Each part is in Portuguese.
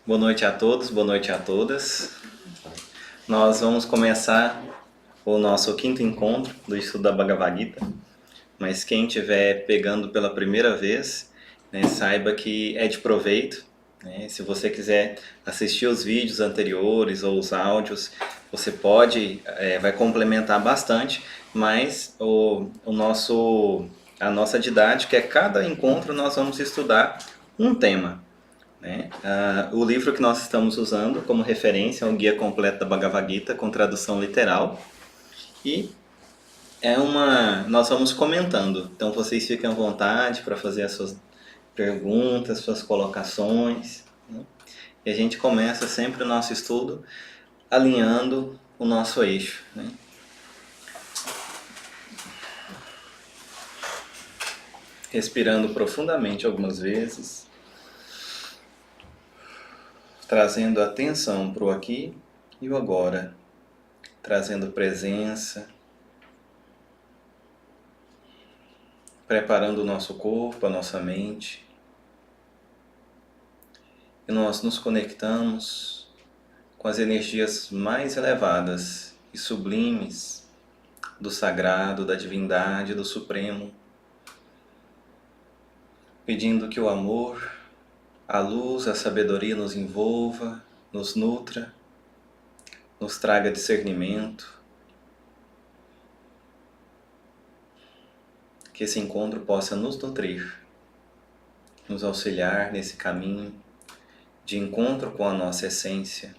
Boa noite a todos, boa noite a todas. Nós vamos começar o nosso quinto encontro do estudo da Bhagavad Gita, mas quem estiver pegando pela primeira vez, né, saiba que é de proveito, né? Se você quiser assistir os vídeos anteriores ou os áudios, você pode, vai complementar bastante, mas a nossa didática é cada encontro nós vamos estudar um tema. Né? O livro que nós estamos usando como referência é o Guia Completo da Bhagavad Gita, com tradução literal. E nós vamos comentando. Então vocês fiquem à vontade para fazer as suas perguntas, suas colocações. Né? E a gente começa sempre o nosso estudo alinhando o nosso eixo. Né? Respirando profundamente algumas vezes. Trazendo atenção para o aqui e o agora, trazendo presença, preparando o nosso corpo, a nossa mente. E nós nos conectamos com as energias mais elevadas e sublimes do sagrado, da divindade, do supremo, pedindo que o amor, a luz, a sabedoria nos envolva, nos nutra, nos traga discernimento, que esse encontro possa nos nutrir, nos auxiliar nesse caminho de encontro com a nossa essência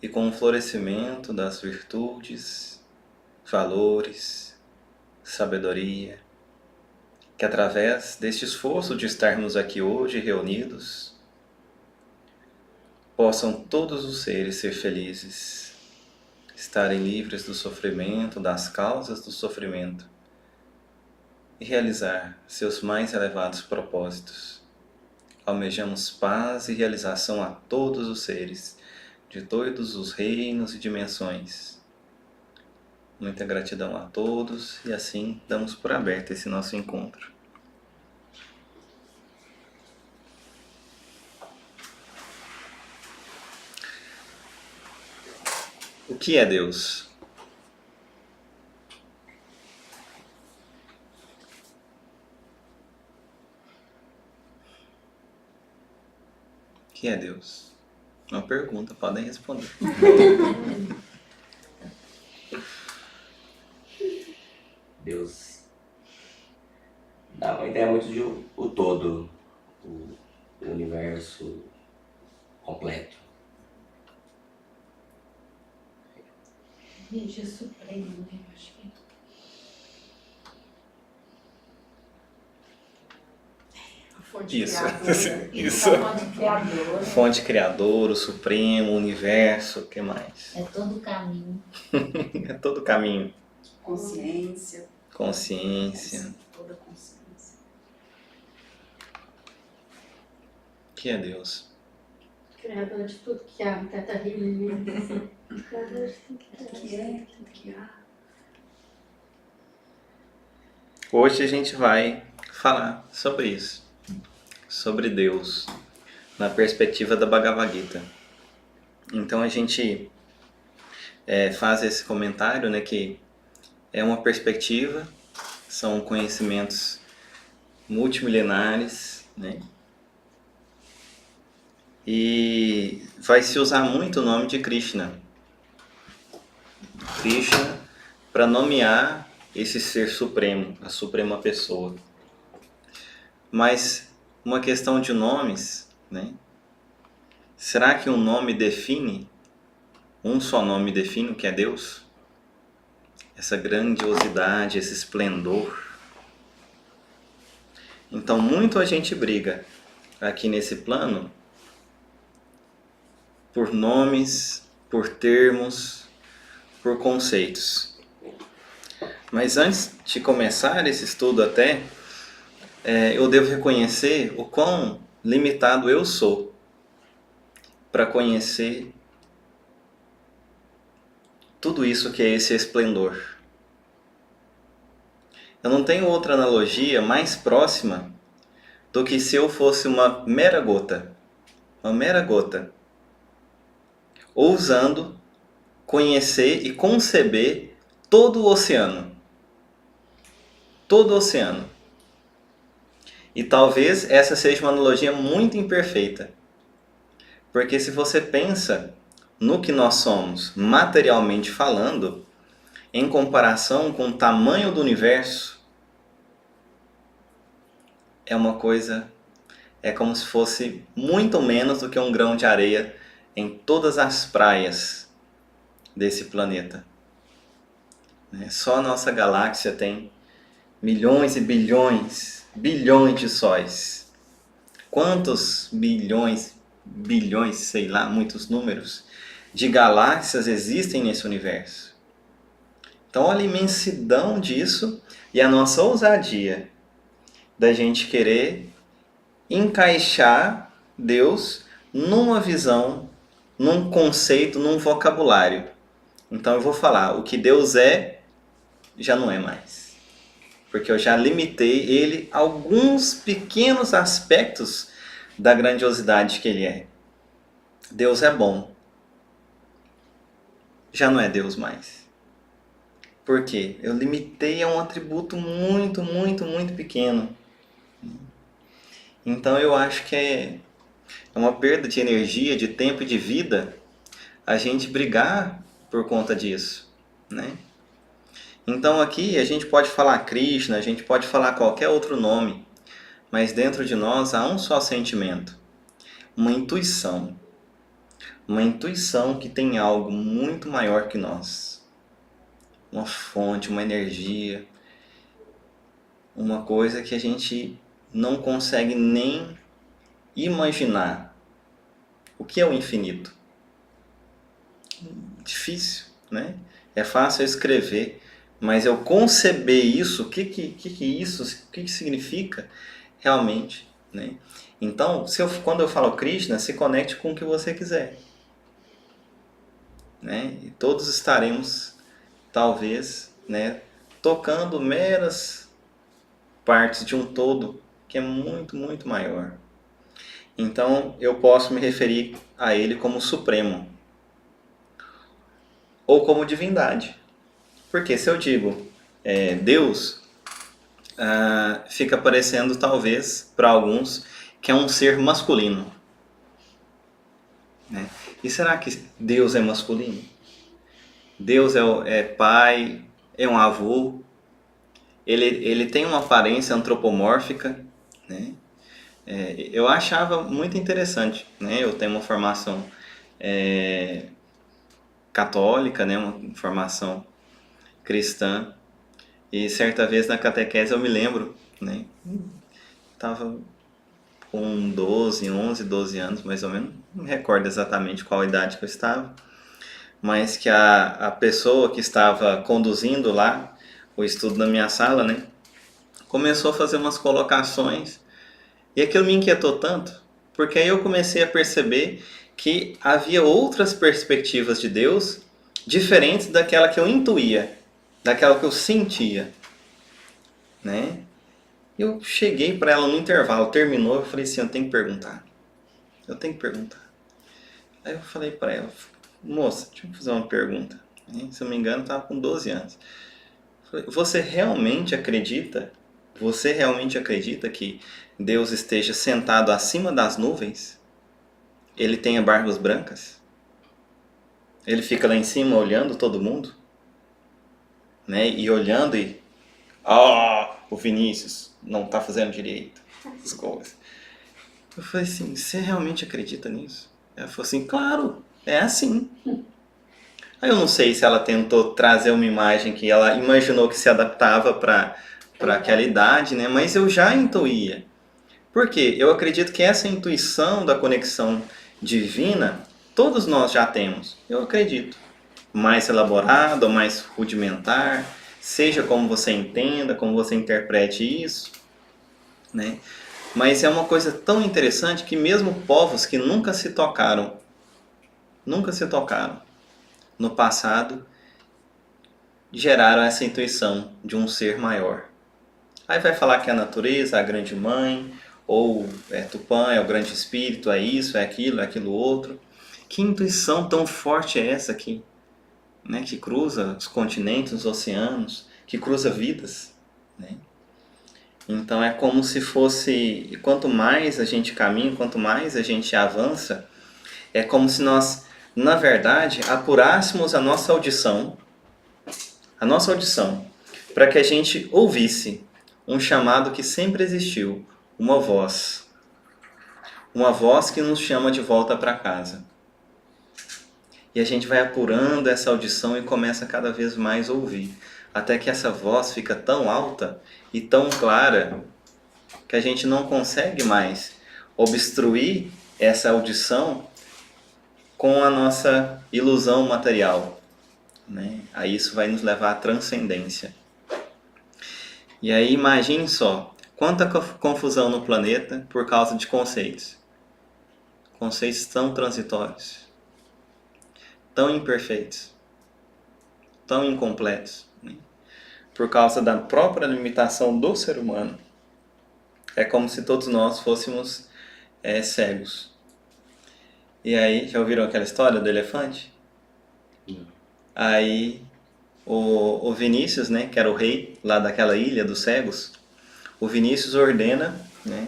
e com o florescimento das virtudes, valores, sabedoria, que através deste esforço de estarmos aqui hoje reunidos, possam todos os seres ser felizes, estarem livres do sofrimento, das causas do sofrimento e realizar seus mais elevados propósitos. Almejamos paz e realização a todos os seres, de todos os reinos e dimensões. Muita gratidão a todos e assim damos por aberto esse nosso encontro. O que é Deus? O que é Deus? Uma pergunta, podem responder. Deus dá uma ideia muito de o todo, o universo completo. Energia suprema, né? Eu acho que a fonte Isso, criadora. isso. A fonte criadora. Fonte criadora, o supremo, o universo, o que mais? É todo o caminho. É todo o caminho. Consciência. Consciência. Toda consciência. O que é Deus? Criador de tudo que há, Teta Healing. Criador de tudo que há. Tudo que há. Hoje a gente vai falar sobre isso, sobre Deus, na perspectiva da Bhagavad Gita. Então a gente faz esse comentário, né, que é uma perspectiva, são conhecimentos multimilenares, né, e vai se usar muito o nome de Krishna. Krishna para nomear esse ser supremo, a suprema pessoa. Mas uma questão de nomes, né? Será que um nome define, um só nome define o que é Deus? Essa grandiosidade, esse esplendor. Então muito a gente briga aqui nesse plano por nomes, por termos, por conceitos. Mas antes de começar esse estudo até, eu devo reconhecer o quão limitado eu sou para conhecer tudo isso que é esse esplendor. Eu não tenho outra analogia mais próxima do que se eu fosse uma mera gota uma mera gota, ousando conhecer e conceber todo o oceano. Todo o oceano. E talvez essa seja uma analogia muito imperfeita. Porque se você pensa no que nós somos, materialmente falando, em comparação com o tamanho do universo, é uma coisa, é como se fosse muito menos do que um grão de areia em todas as praias desse planeta. Só a nossa galáxia tem milhões e bilhões de sóis. Quantos bilhões, sei lá, muitos números de galáxias existem nesse universo? Então, olha a imensidão disso e a nossa ousadia da gente querer encaixar Deus numa visão, num conceito, num vocabulário. Então eu vou falar, o que Deus é, já não é mais. Porque eu já limitei ele a alguns pequenos aspectos da grandiosidade que ele é. Deus é bom. Já não é Deus mais. Por quê? Eu limitei a um atributo muito, muito, muito pequeno. Então eu acho que é uma perda de energia, de tempo e de vida a gente brigar por conta disso, né? Então aqui a gente pode falar Krishna, a gente pode falar qualquer outro nome, mas dentro de nós há um só sentimento, uma intuição que tem algo muito maior que nós, uma fonte, uma energia, uma coisa que a gente não consegue nem imaginar. O que é o infinito? Difícil, né? É fácil eu escrever, mas eu conceber isso, o que significa realmente, né? Então, quando eu falo Krishna, se conecte com o que você quiser, né? E todos estaremos, talvez, né, tocando meras partes de um todo que é muito, muito maior. Então, eu posso me referir a ele como supremo ou como divindade. Porque se eu digo Deus, fica parecendo talvez para alguns que é um ser masculino, né? E será que Deus é masculino? Deus é pai, é um avô, ele tem uma aparência antropomórfica, né? Eu achava muito interessante, né? Eu tenho uma formação católica, né? Uma formação cristã, e certa vez na catequese eu me lembro, né? Estava com 11, 12 anos mais ou menos, não me recordo exatamente qual idade que eu estava, mas que a pessoa que estava conduzindo lá o estudo na minha sala, né, começou a fazer umas colocações e aquilo me inquietou tanto, porque aí eu comecei a perceber que havia outras perspectivas de Deus diferentes daquela que eu intuía, daquela que eu sentia, né? Eu cheguei para ela no intervalo, terminou, eu falei assim, eu tenho que perguntar. Aí eu falei para ela, moça, deixa eu fazer uma pergunta. Se eu não me engano, eu estava com 12 anos. Eu falei, você realmente acredita que Deus esteja sentado acima das nuvens? Ele tenha barbas brancas? Ele fica lá em cima olhando todo mundo? Né? E olhando e... o Vinícius não está fazendo direito. Essas coisas. Eu falei assim, você realmente acredita nisso? Ela falou assim, claro, é assim. Aí eu não sei se ela tentou trazer uma imagem que ela imaginou que se adaptava para aquela idade, né? Mas eu já intuía. Por quê? Eu acredito que essa intuição da conexão divina, todos nós já temos. Eu acredito. Mais elaborado ou mais rudimentar, seja como você entenda, como você interprete isso, né? Mas é uma coisa tão interessante que mesmo povos que nunca se tocaram no passado, geraram essa intuição de um ser maior. Aí vai falar que é a natureza, a grande mãe, ou é Tupã, é o grande espírito, é isso, é aquilo outro. Que intuição tão forte é essa aqui, né? Que cruza os continentes, os oceanos, que cruza vidas, né? Então é como se fosse, quanto mais a gente caminha, quanto mais a gente avança, é como se nós, na verdade, apurássemos a nossa audição, para que a gente ouvisse um chamado que sempre existiu, uma voz que nos chama de volta para casa. E a gente vai apurando essa audição e começa cada vez mais a ouvir, até que essa voz fica tão alta e tão clara que a gente não consegue mais obstruir essa audição com a nossa ilusão material, né? Aí isso vai nos levar à transcendência. E aí imagine só, quanta confusão no planeta por causa de conceitos. Conceitos tão transitórios, tão imperfeitos, tão incompletos, né? Por causa da própria limitação do ser humano. É como se todos nós fôssemos cegos. E aí, já ouviram aquela história do elefante? Aí o Vinícius, né, que era o rei lá daquela ilha dos cegos, o Vinícius ordena, né,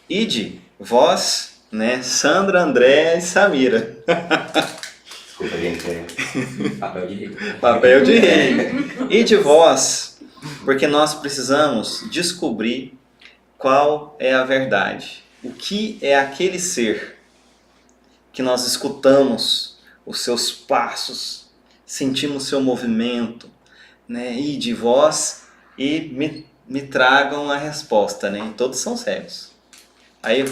ide, vós, né, Sandra, André e Samira. Desculpa, gente, papel de rei. Papel de rei. Ide vós, porque nós precisamos descobrir qual é a verdade. O que é aquele ser que nós escutamos os seus passos, sentimos seu movimento, né? E de vós e me tragam a resposta, né? Todos são cegos. Aí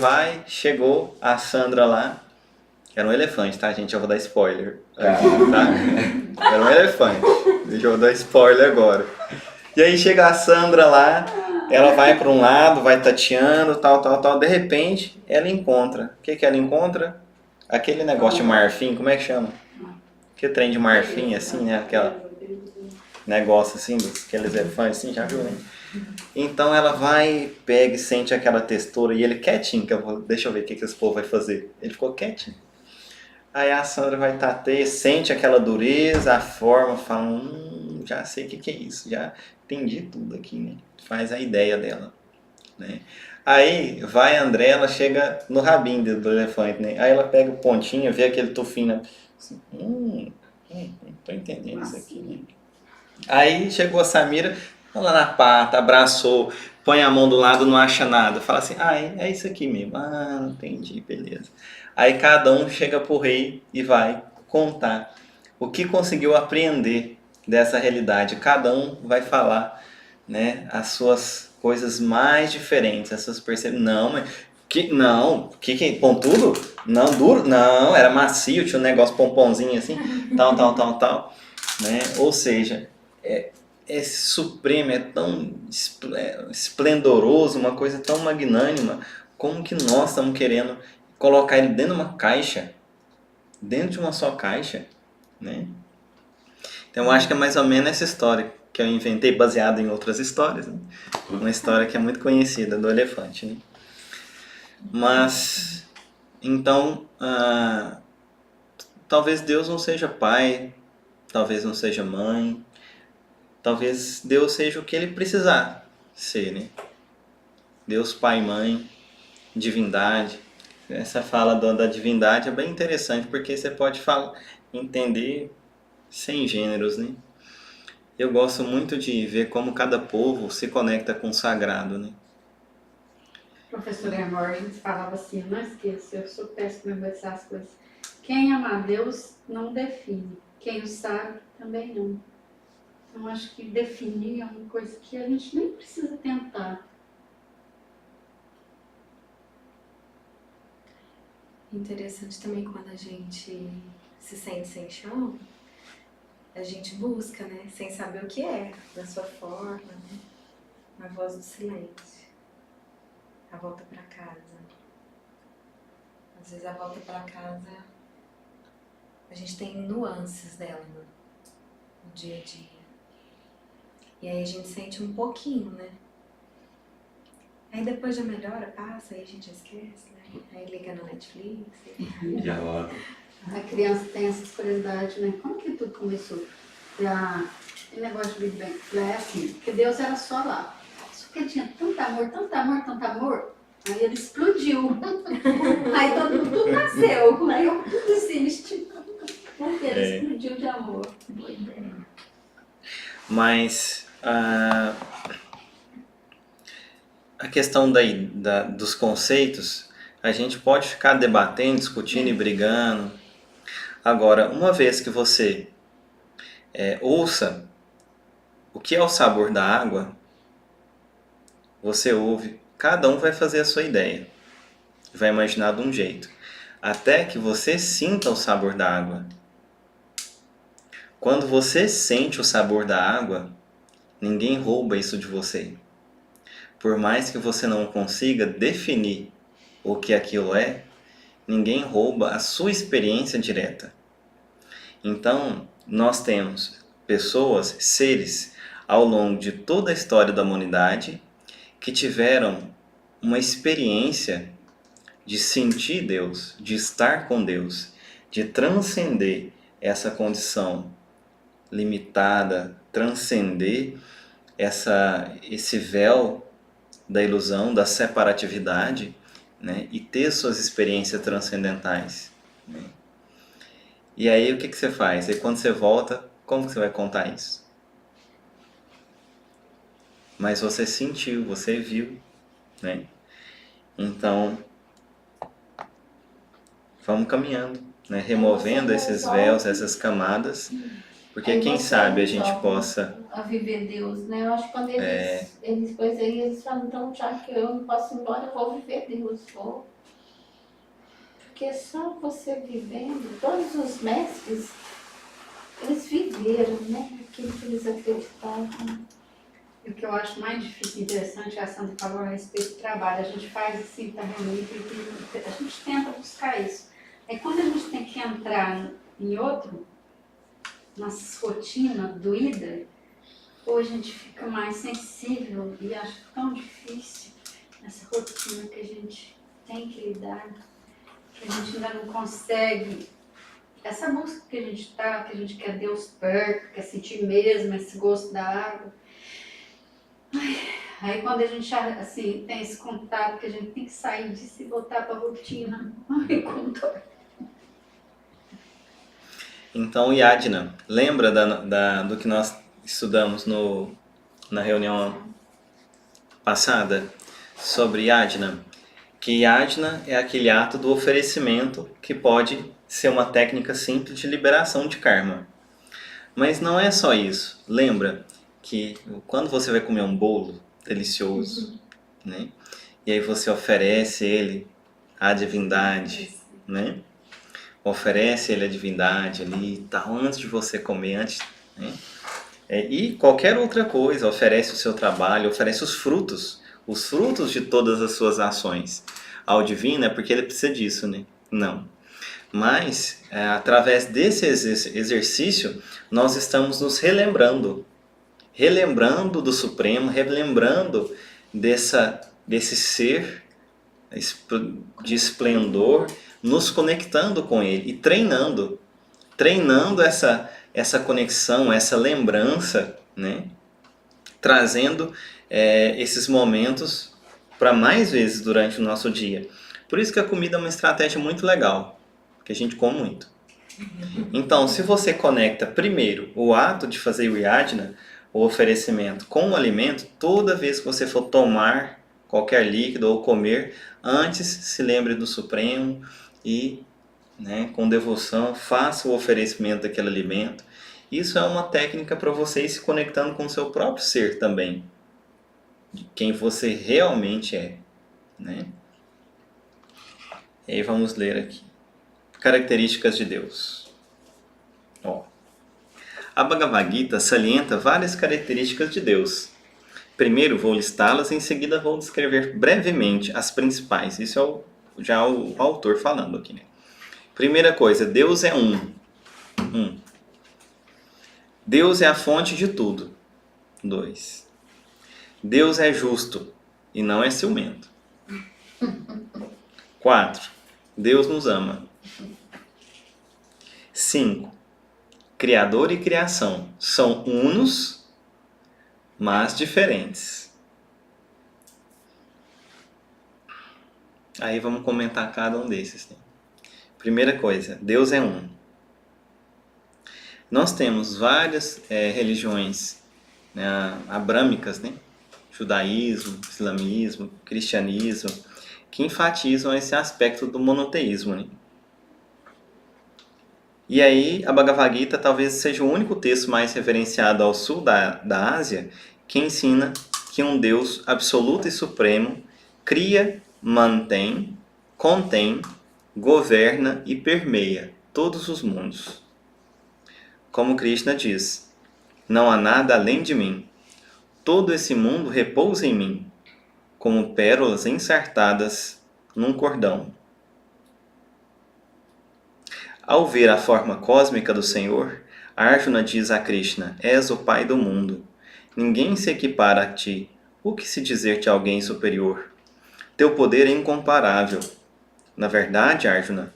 chegou a Sandra lá, era um elefante, tá, gente? Eu vou dar spoiler aqui, tá? Era um elefante. Deixa eu dar spoiler agora. E aí chega a Sandra lá, ela vai para um lado, vai tateando, tal. De repente, ela encontra. O que ela encontra? Aquele negócio de marfim, como é que chama? Que trem de marfim, assim, né? Aquele negócio assim, aqueles elefantes, assim, já viu, né? Então ela vai, pega e sente aquela textura, e ele quietinho, deixa eu ver o que esse povo vai fazer. Ele ficou quietinho. Aí a Sandra vai tatear, sente aquela dureza, a forma, fala, já sei o que é isso, já entendi tudo aqui, né? Faz a ideia dela, né? Aí vai a André, ela chega no rabinho do elefante, né? Aí ela pega o pontinho, vê aquele tufinho, assim, não tô entendendo isso aqui, né? Aí chegou a Samira, lá na pata, abraçou, põe a mão do lado, não acha nada. Fala assim, é isso aqui mesmo. Ah, entendi, beleza. Aí cada um chega pro rei e vai contar o que conseguiu apreender dessa realidade. Cada um vai falar, né, as suas coisas mais diferentes, as suas percepções. Pontudo? Não, duro? Não, era macio, tinha um negócio pomponzinho assim, tal, né? Ou seja, esse Supremo é tão esplendoroso, uma coisa tão magnânima, como que nós estamos querendo colocar ele dentro de uma caixa, dentro de uma só caixa, né? Então eu acho que é mais ou menos essa história que eu inventei baseado em outras histórias, né? Uma história que é muito conhecida do elefante, né? Mas, então, talvez Deus não seja pai, talvez não seja mãe, talvez Deus seja o que ele precisar ser, né? Deus, pai, mãe, divindade. Essa fala da divindade é bem interessante, porque você pode entender sem gêneros, né? Eu gosto muito de ver como cada povo se conecta com o sagrado, né? O professor Hermógenes falava assim, não esqueça, eu sou péssimo em memorizar as coisas. Quem ama a Deus não define, quem o sabe também não. Então acho que definir é uma coisa que a gente nem precisa tentar. Interessante também quando a gente se sente sem chão, a gente busca, né? Sem saber o que é, da sua forma, né? Na voz do silêncio. A volta para casa. Às vezes a volta para casa, a gente tem nuances dela no dia a dia. E aí a gente sente um pouquinho, né? Aí depois já melhora, passa, aí a gente esquece, né? Aí liga no Netflix. E... Já rola. A criança tem essa curiosidade, né? Como que tudo começou? Esse negócio de Big Bang é assim, porque Deus era só lá. Só que ele tinha tanto amor, tanto amor, tanto amor. Aí ele explodiu. Aí tudo nasceu. Aí tudo existe. Porque ele explodiu de amor. Boa ideia. Mas a questão dos conceitos, a gente pode ficar debatendo, discutindo e brigando. Agora, uma vez que você ouça o que é o sabor da água, você ouve, cada um vai fazer a sua ideia, vai imaginar de um jeito, até que você sinta o sabor da água. Quando você sente o sabor da água, ninguém rouba isso de você. Por mais que você não consiga definir o que aquilo é, ninguém rouba a sua experiência direta. Então, nós temos pessoas, seres, ao longo de toda a história da humanidade, que tiveram uma experiência de sentir Deus, de estar com Deus, de transcender essa condição limitada, transcender esse véu da ilusão, da separatividade, né? E ter suas experiências transcendentais, né? E aí o que você faz? E quando você volta, como que você vai contar isso? Mas você sentiu, você viu, né? Então, vamos caminhando, né? Removendo esses véus, essas camadas, porque quem sabe a gente possa... a viver Deus, né? Eu acho que quando eles falam, então já que eu não posso ir embora, eu vou viver Deus, vou. Porque só você vivendo, todos os mestres, eles viveram, né? Aquilo que eles acreditavam. E o que eu acho mais difícil e interessante é a Sandra falou a respeito do trabalho. A gente faz assim, tá reunido, a gente tenta buscar isso. É quando a gente tem que entrar em outro, nas rotinas doídas, ou a gente fica mais sensível e acho tão difícil essa rotina que a gente tem que lidar, que a gente ainda não consegue. Essa busca que a gente tá, que a gente quer Deus perto, quer sentir mesmo esse gosto da água. Aí quando a gente assim, tem esse contato que a gente tem que sair disso e voltar para a rotina, ai, como dói. Então, Yadna, lembra do que nós estudamos na reunião passada sobre Yadna? Que Yadna é aquele ato do oferecimento que pode ser uma técnica simples de liberação de karma. Mas não é só isso. Lembra que quando você vai comer um bolo delicioso, né? E aí você oferece ele à divindade, né? Oferece ele à divindade ali, tá, antes de você comer, antes, né? E qualquer outra coisa, oferece o seu trabalho, oferece os frutos de todas as suas ações ao divino, é porque ele precisa disso, né? Não. Mas, através desse exercício, nós estamos nos relembrando do Supremo, relembrando desse ser de esplendor, nos conectando com ele e treinando essa conexão, essa lembrança, né? Trazendo esses momentos para mais vezes durante o nosso dia. Por isso que a comida é uma estratégia muito legal, porque a gente come muito. Então, se você conecta primeiro o ato de fazer o Yajna, o oferecimento, com o alimento, toda vez que você for tomar qualquer líquido ou comer, antes se lembre do Supremo e, né, com devoção, faça o oferecimento daquele alimento. Isso é uma técnica para você ir se conectando com o seu próprio ser também, de quem você realmente é, né? E aí vamos ler aqui. Características de Deus. A Bhagavad Gita salienta várias características de Deus. Primeiro vou listá-las, em seguida vou descrever brevemente as principais. Isso é já o autor falando aqui, né? Primeira coisa, Deus é um. Deus é a fonte de tudo. 2. Deus é justo. e não é ciumento. 4. Deus nos ama. 5. Criador e criação são unos, mas diferentes. Aí vamos comentar cada um desses, né? Primeira coisa, Deus é um. Nós temos várias religiões, né, abrâmicas, né? Judaísmo, islamismo, cristianismo, que enfatizam esse aspecto do monoteísmo, né? E aí, a Bhagavad Gita talvez seja o único texto mais reverenciado ao sul da Ásia que ensina que um Deus absoluto e supremo cria, mantém, contém, governa e permeia todos os mundos. Como Krishna diz, não há nada além de mim. Todo esse mundo repousa em mim, como pérolas ensartadas num cordão. Ao ver a forma cósmica do Senhor, Arjuna diz a Krishna, és o Pai do mundo. Ninguém se equipara a ti. O que se dizer-te alguém superior? Teu poder é incomparável. Na verdade, Arjuna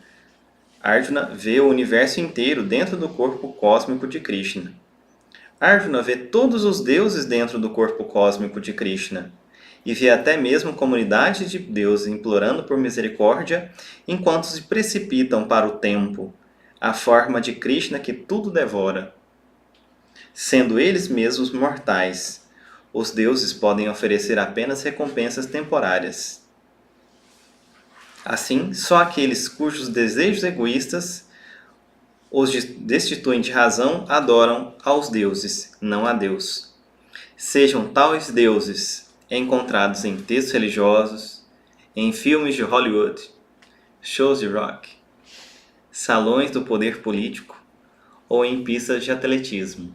vê o universo inteiro dentro do corpo cósmico de Krishna. Arjuna vê todos os deuses dentro do corpo cósmico de Krishna. E vê até mesmo comunidades de deuses implorando por misericórdia, enquanto se precipitam para o tempo, a forma de Krishna que tudo devora. Sendo eles mesmos mortais, os deuses podem oferecer apenas recompensas temporárias. Assim, só aqueles cujos desejos egoístas os destituem de razão adoram aos deuses, não a Deus. Sejam tais deuses encontrados em textos religiosos, em filmes de Hollywood, shows de rock, salões do poder político ou em pistas de atletismo.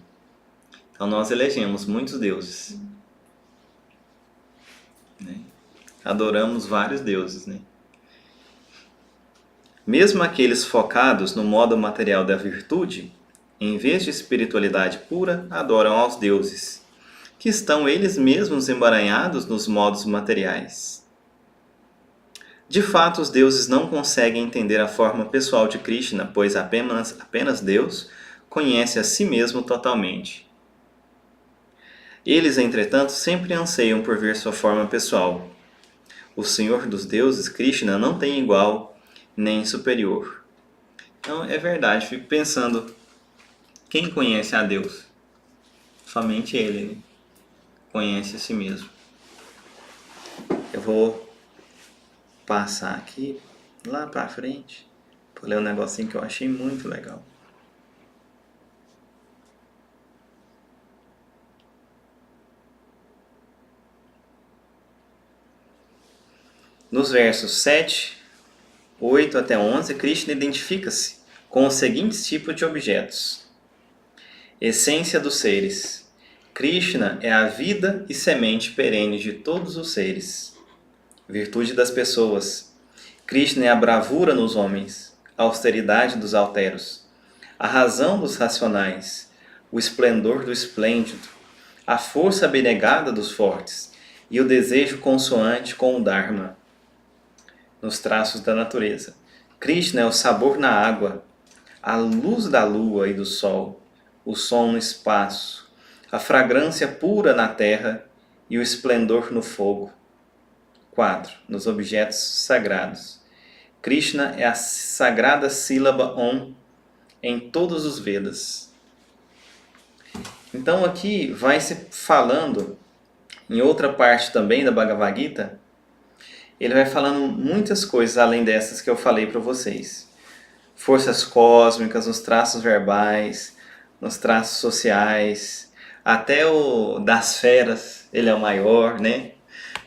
Então nós elegemos muitos deuses. Né? Adoramos vários deuses. Né? Mesmo aqueles focados no modo material da virtude, em vez de espiritualidade pura, adoram aos deuses, que estão eles mesmos emaranhados nos modos materiais. De fato, os deuses não conseguem entender a forma pessoal de Krishna, pois apenas Deus conhece a si mesmo totalmente. Eles, entretanto, sempre anseiam por ver sua forma pessoal. O Senhor dos deuses, Krishna, não tem igual nem superior. Então, é verdade, fico pensando, quem conhece a Deus? Somente Ele, né? Conhece a si mesmo. Eu vou passar aqui, lá pra frente, para ler um negocinho que eu achei muito legal. Nos versos 7, 8 até 11, Krishna identifica-se com os seguintes tipos de objetos. Essência dos seres. Krishna é a vida e semente perene de todos os seres. Virtude das pessoas. Krishna é a bravura nos homens, a austeridade dos alteros, a razão dos racionais, o esplendor do esplêndido, a força abnegada dos fortes e o desejo consoante com o Dharma. Nos traços da natureza. Krishna é o sabor na água, a luz da lua e do sol, o som no espaço, a fragrância pura na terra e o esplendor no fogo. 4. Nos objetos sagrados. Krishna é a sagrada sílaba Om em todos os Vedas. Então aqui vai se falando, em outra parte também da Bhagavad Gita, ele vai falando muitas coisas além dessas que eu falei para vocês. Forças cósmicas, nos traços verbais, nos traços sociais, até o das feras, ele é o maior, né?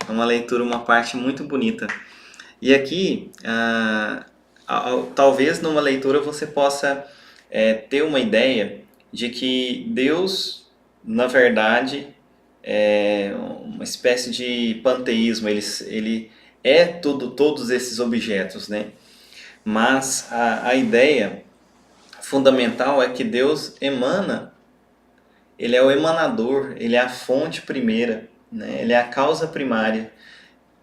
É uma leitura, uma parte muito bonita. E aqui, talvez numa leitura você possa ter uma ideia de que Deus, na verdade, é uma espécie de panteísmo, ele é todos esses objetos, né? Mas a ideia fundamental é que Deus emana, ele é o emanador, ele é a fonte primeira, né? Ele é a causa primária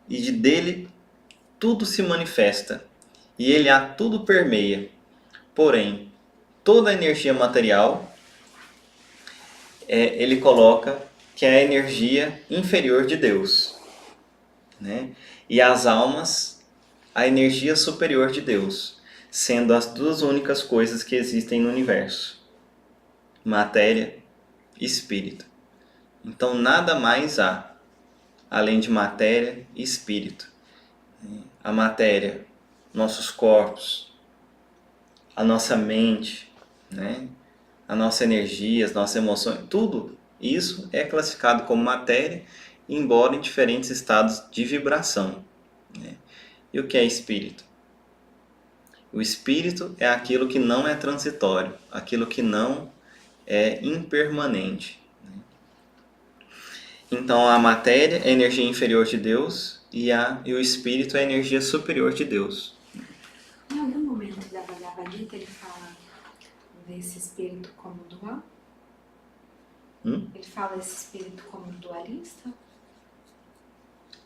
e dele tudo se manifesta, e ele a tudo permeia. Porém, toda a energia material, ele coloca que é a energia inferior de Deus, né? E as almas, a energia superior de Deus, sendo as duas únicas coisas que existem no universo: matéria e espírito. Então nada mais há além de matéria e espírito. A matéria, nossos corpos, a nossa mente, né? A nossa energia, as nossas emoções, tudo isso é classificado como matéria, embora em diferentes estados de vibração, né? E o que é espírito? O espírito é aquilo que não é transitório, aquilo que não é impermanente. Então a matéria é a energia inferior de Deus e o espírito é a energia superior de Deus. Em algum momento da Bhagavad Gita ele fala desse espírito como dual? Ele fala esse espírito como dualista?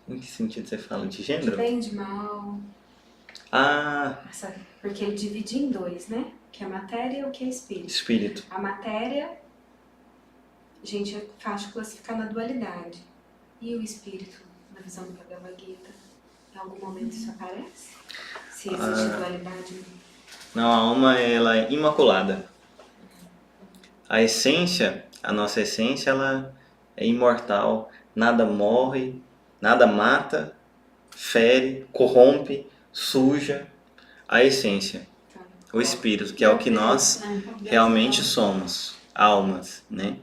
Em que sentido você fala? De De gênero? bem, de mal. Porque ele divide em dois, né? O que é matéria e o que é espírito. Espírito. A matéria, a gente é fácil classificar na dualidade. E o espírito, na visão do Bhagavad Gita, em algum momento isso aparece? Se existe dualidade? Não, a alma ela é imaculada. A essência, a nossa essência, ela é imortal. Nada morre, nada mata, fere, corrompe, suja. A essência, o espírito, que é o que nós realmente somos, almas, né?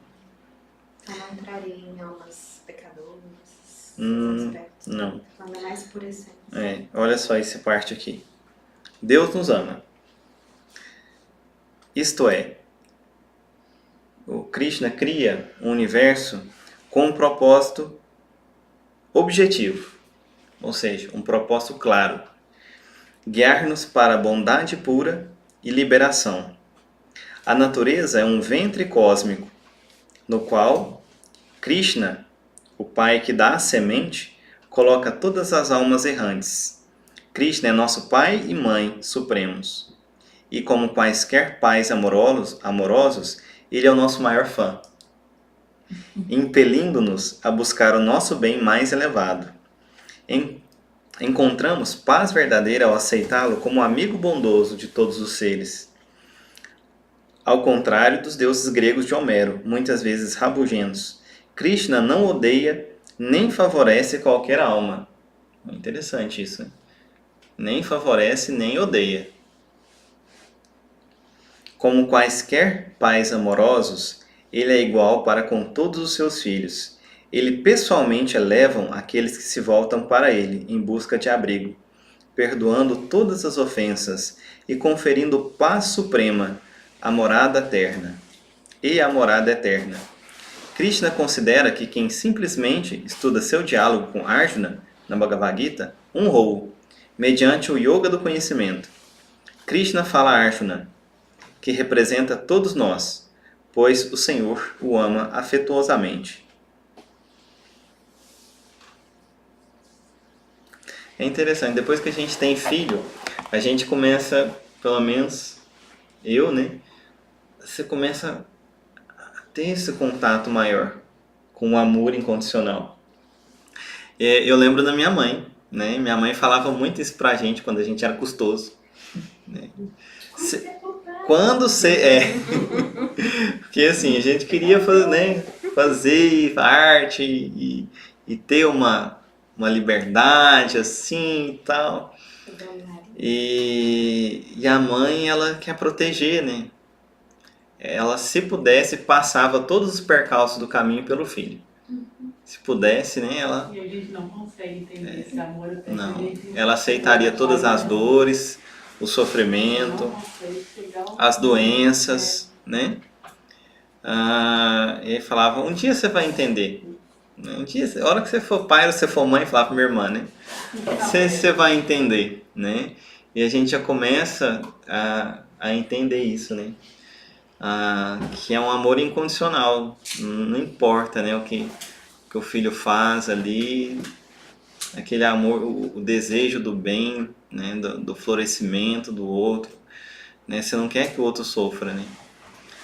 Então não entraria em almas pecadoras, aspectos. Não. Falando mais por essência. Olha só essa parte aqui. Deus nos ama. Isto é, o Krishna cria um universo com um propósito objetivo, ou seja, um propósito claro: guiar-nos para a bondade pura e liberação. A natureza é um ventre cósmico, no qual Krishna, o Pai que dá a semente, coloca todas as almas errantes. Krishna é nosso Pai e Mãe supremos. E como quaisquer pais amorosos, Ele é o nosso maior fã, impelindo-nos a buscar o nosso bem mais elevado. Encontramos paz verdadeira ao aceitá-lo como amigo bondoso de todos os seres. Ao contrário dos deuses gregos de Homero, muitas vezes rabugentos, Krishna não odeia nem favorece qualquer alma. Interessante isso, né? Nem favorece nem odeia. Como quaisquer pais amorosos, ele é igual para com todos os seus filhos. Ele pessoalmente eleva aqueles que se voltam para ele em busca de abrigo, perdoando todas as ofensas e conferindo paz suprema, a morada eterna. Krishna considera que quem simplesmente estuda seu diálogo com Arjuna na Bhagavad Gita honrou-o, mediante o yoga do conhecimento. Krishna fala a Arjuna, que representa todos nós, pois o Senhor o ama afetuosamente. É interessante, depois que a gente tem filho, a gente começa, pelo menos eu, né? Você começa a ter esse contato maior com o amor incondicional. Eu lembro da minha mãe, né? Minha mãe falava muito isso pra gente quando a gente era custoso, né? Quando você porque assim, a gente queria fazer, né, fazer arte e ter uma liberdade assim e tal. E a mãe, ela quer proteger, né? Ela, se pudesse, passava todos os percalços do caminho pelo filho. Se pudesse, né, ela... E a gente não consegue entender esse amor até que Não, a gente ela aceitaria todas as dores, o sofrimento, as doenças, né? E falava, um dia você vai entender. Um dia, a hora que você for pai ou você for mãe, falava pra minha irmã, né? Você vai entender, né? E a gente já começa a entender isso, né? Que é um amor incondicional. Não importa, né, o que o filho faz ali, aquele amor, o desejo do bem, né? Do florescimento do outro, né? Você não quer que o outro sofra, né?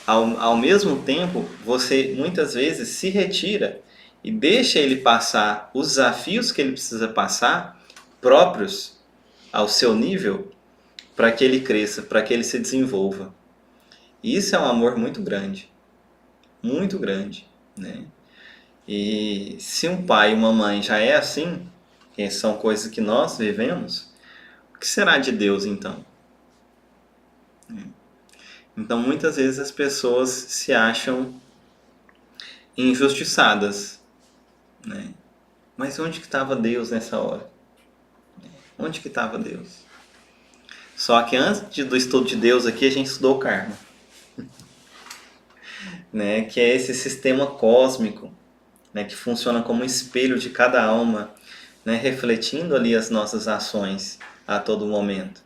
Ao mesmo tempo, você muitas vezes se retira e deixa ele passar os desafios que ele precisa passar, próprios ao seu nível, para que ele cresça, para que ele se desenvolva. E isso é um amor muito grande, né? E se um pai e uma mãe já é assim, que são coisas que nós vivemos, o que será de Deus então? Então muitas vezes as pessoas se acham injustiçadas, né? Mas onde que estava Deus nessa hora? Onde que estava Deus? Só que antes do estudo de Deus aqui, a gente estudou o karma, né? Que é esse sistema cósmico, né? Que funciona como um espelho de cada alma, né? Refletindo ali as nossas ações a todo momento.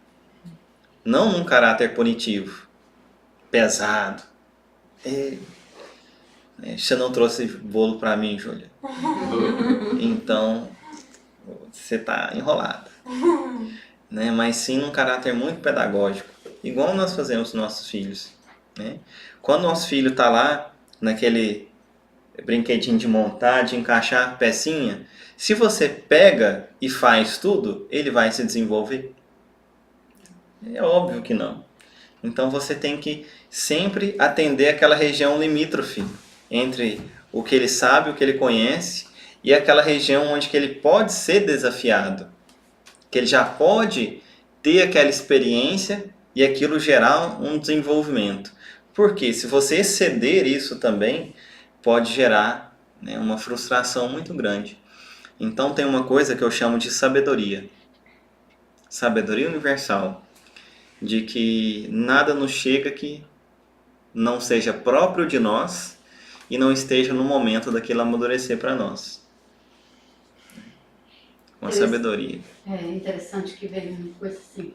Não num caráter punitivo, pesado. Você não trouxe bolo para mim, Júlia. Então, você está enrolada. Né? Mas sim num caráter muito pedagógico, igual nós fazemos com nossos filhos. Né? Quando nosso filho está lá, naquele brinquedinho de montar, de encaixar pecinha, se você pega e faz tudo, ele vai se desenvolver? É óbvio que não. Então você tem que sempre atender aquela região limítrofe entre o que ele sabe, o que ele conhece, e aquela região onde que ele pode ser desafiado, que ele já pode ter aquela experiência e aquilo gerar um desenvolvimento. Porque se você exceder isso também, pode gerar, né, uma frustração muito grande. Então tem uma coisa que eu chamo de sabedoria. Sabedoria universal. De que nada nos chega que não seja próprio de nós e não esteja no momento daquilo amadurecer para nós. Uma sabedoria. É interessante que veio uma coisa assim.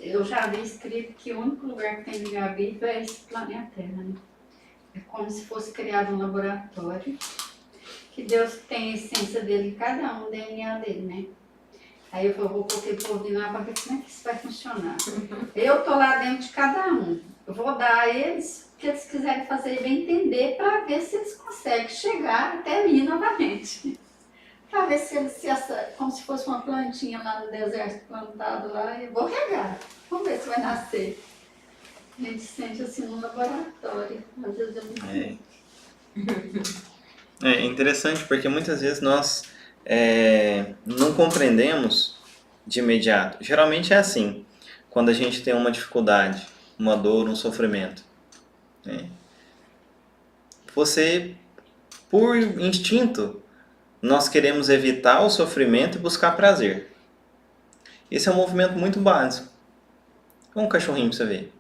Eu já havia escrito que o único lugar que tem livre-arbítrio é esse planeta Terra, né? É como se fosse criado um laboratório, que Deus tem a essência dele, cada um, o DNA dele, né? Aí eu vou pôr aquele povinho lá para ver como é que isso vai funcionar. Eu tô lá dentro de cada um. Eu vou dar a eles o que eles quiserem fazer e bem entender para ver se eles conseguem chegar até mim novamente. Para ver se eles, como se fosse uma plantinha lá no deserto plantado lá, eu vou regar. Vamos ver se vai nascer. A gente sente assim num laboratório. Às vezes eu não É interessante porque muitas vezes nós não compreendemos de imediato. Geralmente é assim, quando a gente tem uma dificuldade, uma dor, um sofrimento. Né? Você, por instinto, nós queremos evitar o sofrimento e buscar prazer. Esse é um movimento muito básico. Um cachorrinho pra você ver.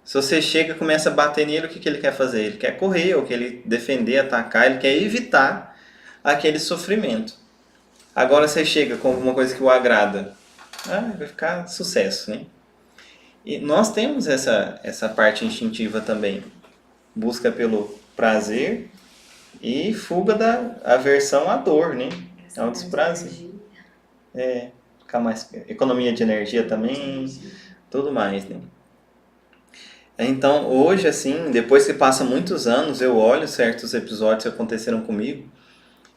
Se você chega e começa a bater nele, o que ele quer fazer? Ele quer correr, ou quer ele defender, atacar, ele quer evitar aquele sofrimento. Agora você chega com alguma coisa que o agrada, vai ficar sucesso, né? E nós temos essa parte instintiva também. Busca pelo prazer e fuga da aversão à dor, né? Ao desprazer. Ficar mais, economia de energia também, tudo mais, né? Então, hoje, assim, depois que passa muitos anos, eu olho certos episódios que aconteceram comigo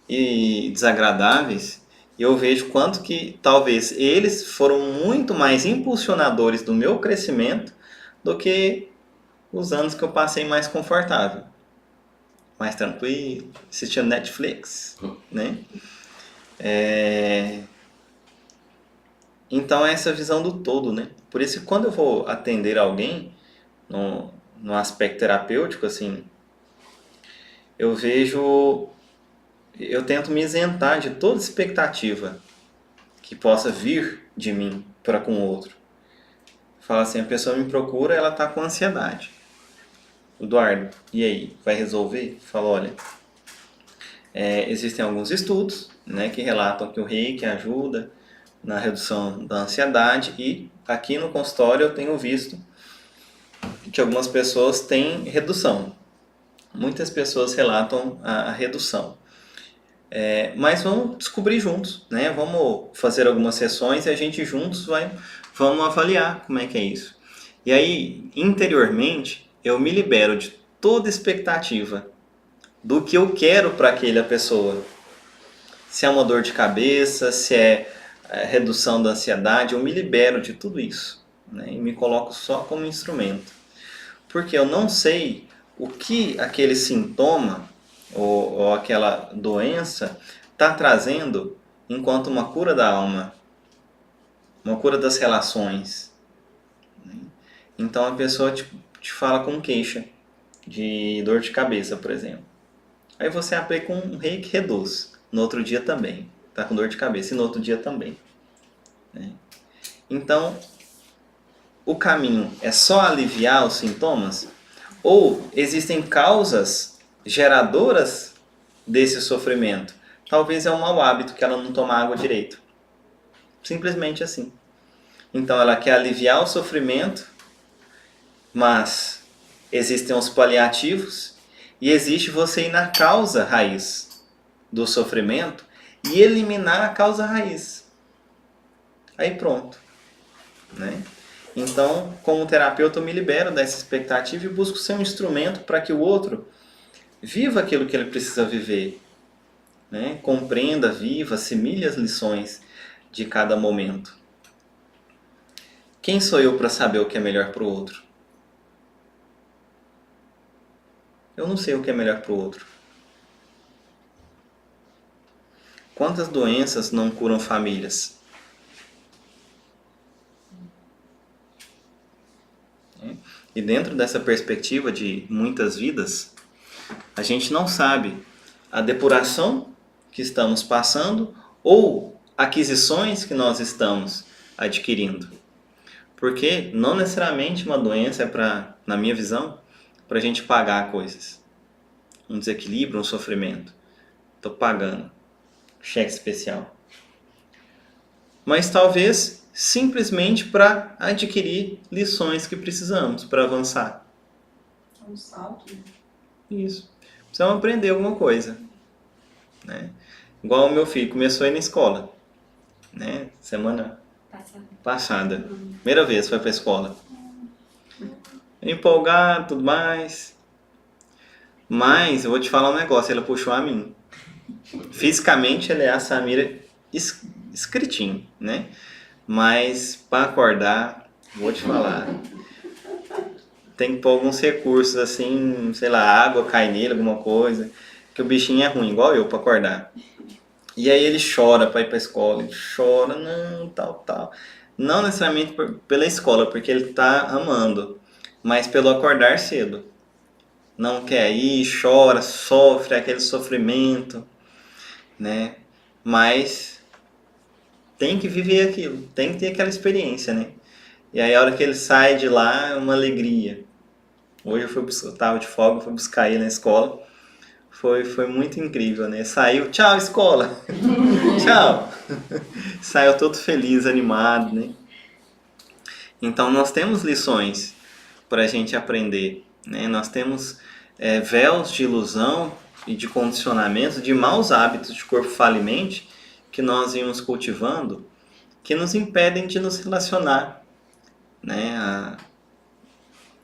e desagradáveis, e eu vejo quanto que talvez eles foram muito mais impulsionadores do meu crescimento do que os anos que eu passei mais confortável, mais tranquilo, assistindo Netflix, né? Então, é essa visão do todo, né? Por isso que quando eu vou atender alguém, no aspecto terapêutico, assim, eu tento me isentar de toda expectativa que possa vir de mim para com o outro. Fala assim, a pessoa me procura, ela está com ansiedade. Eduardo, e aí, vai resolver? Fala, olha, existem alguns estudos, né, que relatam que o reiki ajuda na redução da ansiedade e aqui no consultório eu tenho visto que algumas pessoas têm redução. Muitas pessoas relatam a redução. Mas vamos descobrir juntos, né? Vamos fazer algumas sessões e a gente juntos vamos avaliar como é que é isso. E aí, interiormente, eu me libero de toda expectativa do que eu quero para aquela pessoa. Se é uma dor de cabeça, se é redução da ansiedade, eu me libero de tudo isso, né? E me coloco só como instrumento. Porque eu não sei o que aquele sintoma ou aquela doença está trazendo enquanto uma cura da alma, uma cura das relações. Então a pessoa te fala com queixa de dor de cabeça, por exemplo. Aí você aplica um reiki reduz. No outro dia também. Está com dor de cabeça e no outro dia também. Então, o caminho é só aliviar os sintomas? Ou existem causas geradoras desse sofrimento? Talvez é um mau hábito que ela não toma água direito. Simplesmente assim. Então ela quer aliviar o sofrimento, mas existem os paliativos e existe você ir na causa raiz do sofrimento e eliminar a causa raiz. Aí pronto, né? Então, como terapeuta, eu me libero dessa expectativa e busco ser um instrumento para que o outro viva aquilo que ele precisa viver, né? Compreenda, viva, assimile as lições de cada momento. Quem sou eu para saber o que é melhor para o outro? Eu não sei o que é melhor para o outro. Quantas doenças não curam famílias? E dentro dessa perspectiva de muitas vidas, a gente não sabe a depuração que estamos passando ou aquisições que nós estamos adquirindo. Porque não necessariamente uma doença é para, na minha visão, para a gente pagar coisas. Um desequilíbrio, um sofrimento. Estou pagando. Cheque especial. Mas talvez simplesmente para adquirir lições que precisamos para avançar. É um salto, né? Isso. Precisamos aprender alguma coisa, né? Igual o meu filho começou a ir na escola, né? Semana passada. Primeira vez foi para a escola. Empolgado, tudo mais. Mas eu vou te falar um negócio, ele puxou a mim. Fisicamente ele é a Samira escritinho, né? Mas para acordar, vou te falar, tem que pôr alguns recursos assim, sei lá, água cai nele, alguma coisa, que o bichinho é ruim, igual eu, para acordar. E aí ele chora para ir para a escola, ele chora, não, tal. Não necessariamente pela escola, porque ele tá amando, mas pelo acordar cedo. Não quer ir, chora, sofre aquele sofrimento, né? Mas tem que viver aquilo, tem que ter aquela experiência, né? E aí a hora que ele sai de lá é uma alegria. Hoje eu tava de folga, fui buscar ele na escola. Foi muito incrível, né? Saiu, tchau escola, tchau. Saiu todo feliz, animado, né? Então nós temos lições para a gente aprender, né? Nós temos véus de ilusão e de condicionamento, de maus hábitos de corpo falimente que nós íamos cultivando, que nos impedem de nos relacionar, né,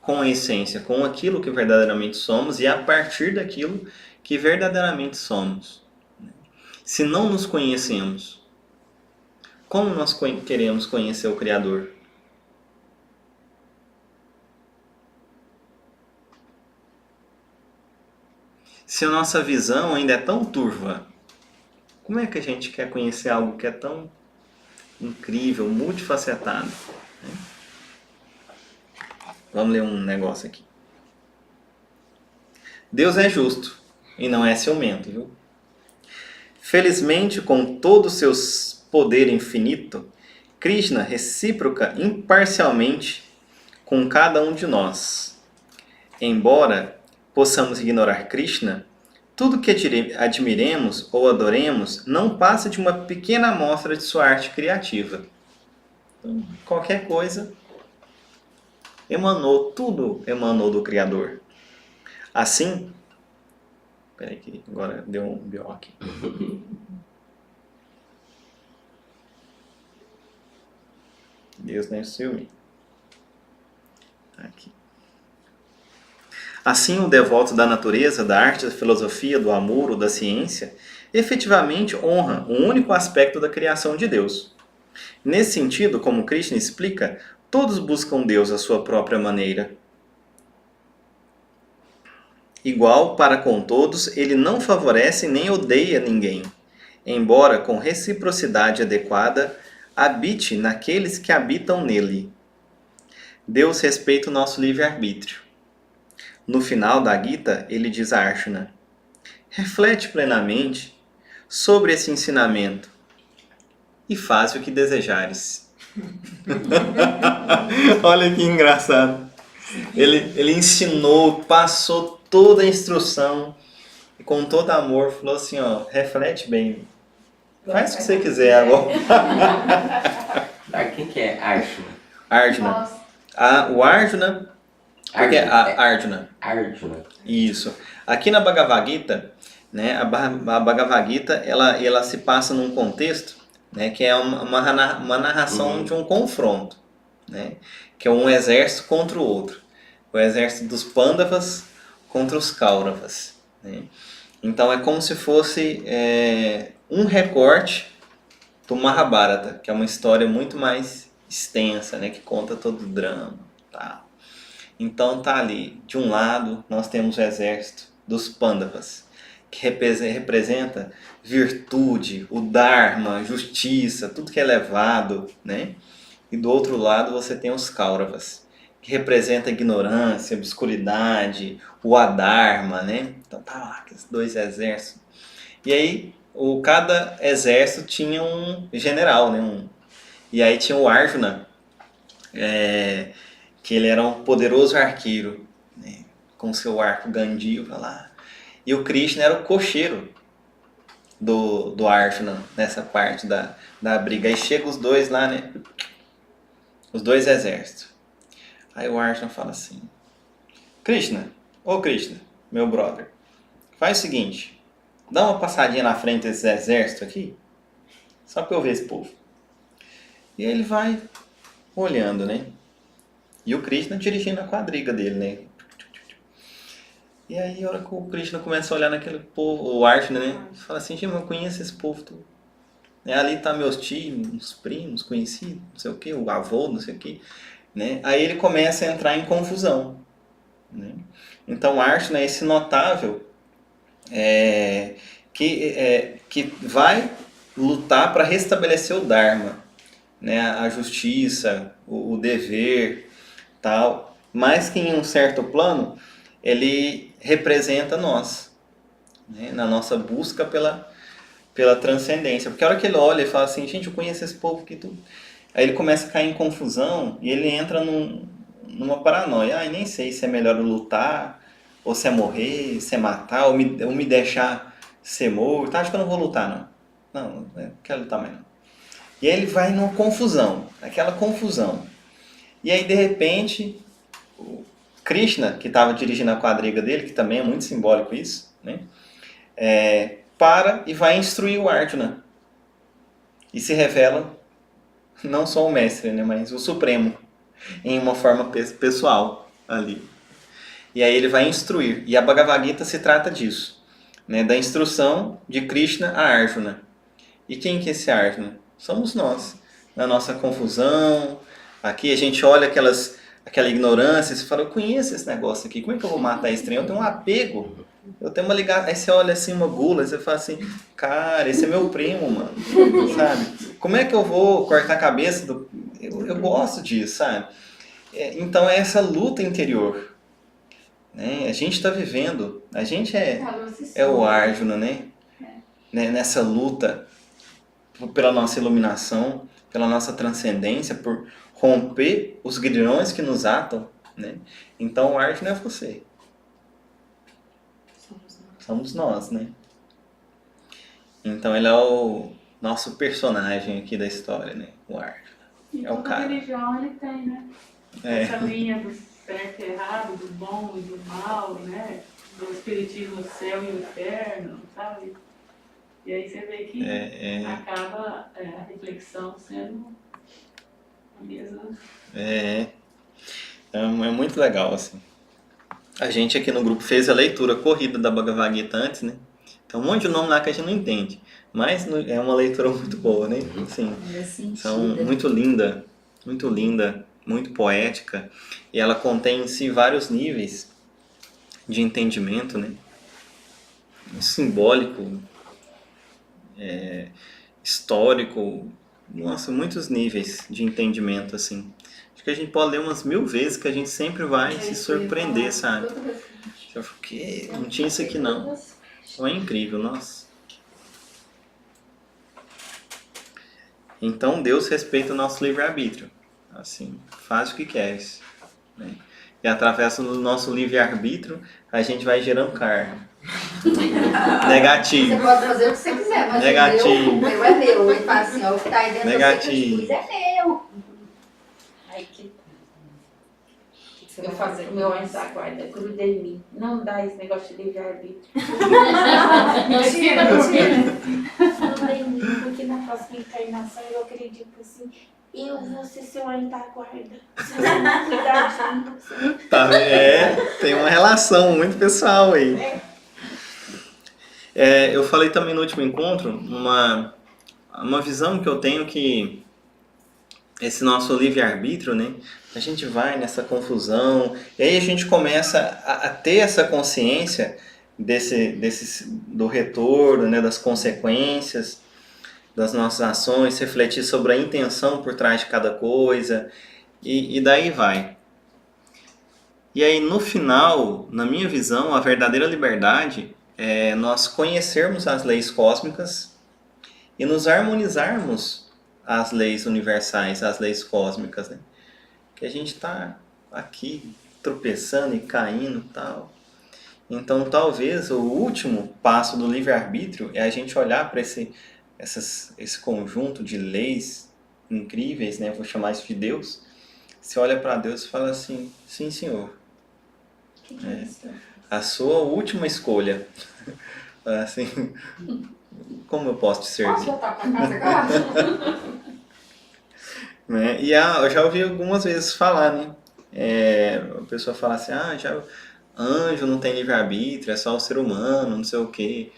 com a essência, com aquilo que verdadeiramente somos e a partir daquilo que verdadeiramente somos. Se não nos conhecemos, como nós queremos conhecer o Criador? Se a nossa visão ainda é tão turva, como é que a gente quer conhecer algo que é tão incrível, multifacetado? Vamos ler um negócio aqui. Deus é justo e não é ciumento, viu? Felizmente, com todo o seu poder infinito, Krishna recíproca imparcialmente com cada um de nós. Embora possamos ignorar Krishna, tudo que admiremos ou adoremos não passa de uma pequena amostra de sua arte criativa. Então, qualquer coisa tudo emanou do Criador. Assim, Peraí que agora deu um B.O. aqui. Deus não é ciúme. Aqui. Assim, o devoto da natureza, da arte, da filosofia, do amor ou da ciência, efetivamente honra o único aspecto da criação de Deus. Nesse sentido, como Krishna explica, todos buscam Deus à sua própria maneira. Igual para com todos, ele não favorece nem odeia ninguém, embora com reciprocidade adequada habite naqueles que habitam nele. Deus respeita o nosso livre-arbítrio. No final da Gita, ele diz a Arjuna: reflete plenamente sobre esse ensinamento e faz o que desejares. Olha que engraçado. Ele ensinou, passou toda a instrução e com todo amor falou assim, ó, reflete bem. Faz o que você quiser agora. Quem que é Arjuna? Arjuna. Nossa, O Arjuna. Porque a Arjuna. Arjuna. Isso. Aqui na Bhagavad Gita, né, a Bhagavad Gita, ela se passa num contexto, né, que é uma narração de um confronto, né, que é um exército contra o outro. O exército dos Pandavas contra os Kauravas. Né? Então é como se fosse um recorte do Mahabharata, que é uma história muito mais extensa, né, que conta todo o drama. Tá? Então tá ali, de um lado nós temos o exército dos Pandavas, que representa virtude, o Dharma, justiça, tudo que é elevado, né? E do outro lado você tem os Kauravas, que representa a ignorância, a obscuridade, o Adharma, né? Então tá lá, aqueles dois exércitos. E aí, cada exército tinha um general, né? E aí tinha o Arjuna, que ele era um poderoso arqueiro, né? Com seu arco Gandiva lá. E o Krishna era o cocheiro do Arjuna, nessa parte da briga. Aí chegam os dois lá, né? Os dois exércitos. Aí o Arjuna fala assim: Krishna, meu brother, faz o seguinte, dá uma passadinha na frente desses exércitos aqui, só pra eu ver esse povo. E aí ele vai olhando, né? E o Krishna dirigindo a quadriga dele, né? E aí, a hora que o Krishna começa a olhar naquele povo, o Arjuna, né? Fala assim, gente, eu conheço esse povo tudo. Ali tá meus tios, uns primos, conhecidos, não sei o que, o avô, não sei o que. Né? Aí ele começa a entrar em confusão. Né? Então, Arjuna é esse notável que vai lutar para restabelecer o Dharma, né? A justiça, o dever, tal. Mas que em um certo plano, ele representa nós, né? Na nossa busca pela transcendência. Porque a hora que ele olha e fala assim, gente, eu conheço esse povo aqui tudo. Aí ele começa a cair em confusão e ele entra numa paranoia. Nem sei se é melhor eu lutar, ou se é morrer, se é matar, ou me deixar ser morto. Acho que eu não vou lutar, não. Não quero lutar mais, não. E aí ele vai numa confusão, aquela confusão. E aí, de repente, o Krishna, que estava dirigindo a quadriga dele, que também é muito simbólico isso, né? Para e vai instruir o Arjuna. E se revela não só o mestre, né, mas o Supremo, em uma forma pessoal ali. E aí ele vai instruir. E a Bhagavad Gita se trata disso, né, da instrução de Krishna a Arjuna. E quem que é esse Arjuna? Somos nós. Na nossa confusão, aqui a gente olha aquela ignorância e fala, eu conheço esse negócio aqui, como é que eu vou matar esse trem? Eu tenho um apego. Eu tenho uma ligação. Aí você olha assim, uma gula, e você fala assim, cara, esse é meu primo, mano. Sabe? Como é que eu vou cortar a cabeça do... Eu gosto disso, sabe? Então é essa luta interior. Né? A gente está vivendo, a gente é o Arjuna, né? Nessa luta pela nossa iluminação, pela nossa transcendência, por romper os grilhões que nos atam. Né? Então o Arjuna é você. Somos nós, né? Então ele é o nosso personagem aqui da história, né? O Arjuna. E É o toda cara. religião ele tem, né? Essa linha do certo e errado, do bom e do mal, né? do espiritismo, o céu e o inferno, sabe? E aí você vê que acaba a reflexão sendo a mesma. É muito legal, assim. A gente aqui no grupo fez a leitura corrida da Bhagavad Gita antes, né? Então um monte de nome lá que a gente não entende. Mas é uma leitura muito boa, né? Assim, são muito linda, muito poética. E ela contém em si vários níveis de entendimento, né? Simbólico, histórico, nossa, muitos níveis de entendimento, assim. Acho que a gente pode ler umas 1000 vezes que a gente sempre vai se surpreender, sabe? Eu fiquei, não tinha isso aqui não. Então é incrível, nossa. Então Deus respeita o nosso livre-arbítrio. Assim, faz o que queres, né? E através do nosso livre-arbítrio, a gente vai gerando karma. Negativo. Você pode trazer o que você quiser, mas Negativo. o meu é meu. Ele fala assim, ó, o que tá aí dentro Negativo. da sua é meu. Aí que Você eu vai faço fazer o meu com anjo da guarda, gruda em mim. Não dá esse negócio de livre-arbítrio. Mentira. Gruda em mim, porque na próxima encarnação eu acredito assim, eu vou ser seu anjo da guarda. Se você não cuidar de mim, você... Tá, tem uma relação muito pessoal aí. Eu falei também no último encontro uma visão que eu tenho que esse nosso livre-arbítrio, né? A gente vai nessa confusão e aí a gente começa a ter essa consciência do retorno, né? Das consequências das nossas ações, refletir sobre a intenção por trás de cada coisa e daí vai. E aí no final, na minha visão, a verdadeira liberdade é nós conhecermos as leis cósmicas e nos harmonizarmos às leis universais, às leis cósmicas, né? Que a gente está aqui tropeçando e caindo e tal. Então talvez o último passo do livre-arbítrio é a gente olhar para esse conjunto de leis incríveis, né? Vou chamar isso de Deus. Você olha para Deus e fala assim, sim senhor, a sua última escolha. Assim, como eu posso te servir? Posso voltar pra casa agora? Né? E eu já ouvi algumas vezes falar, né? A pessoa fala assim, anjo não tem livre-arbítrio, é só o ser humano, não sei o quê.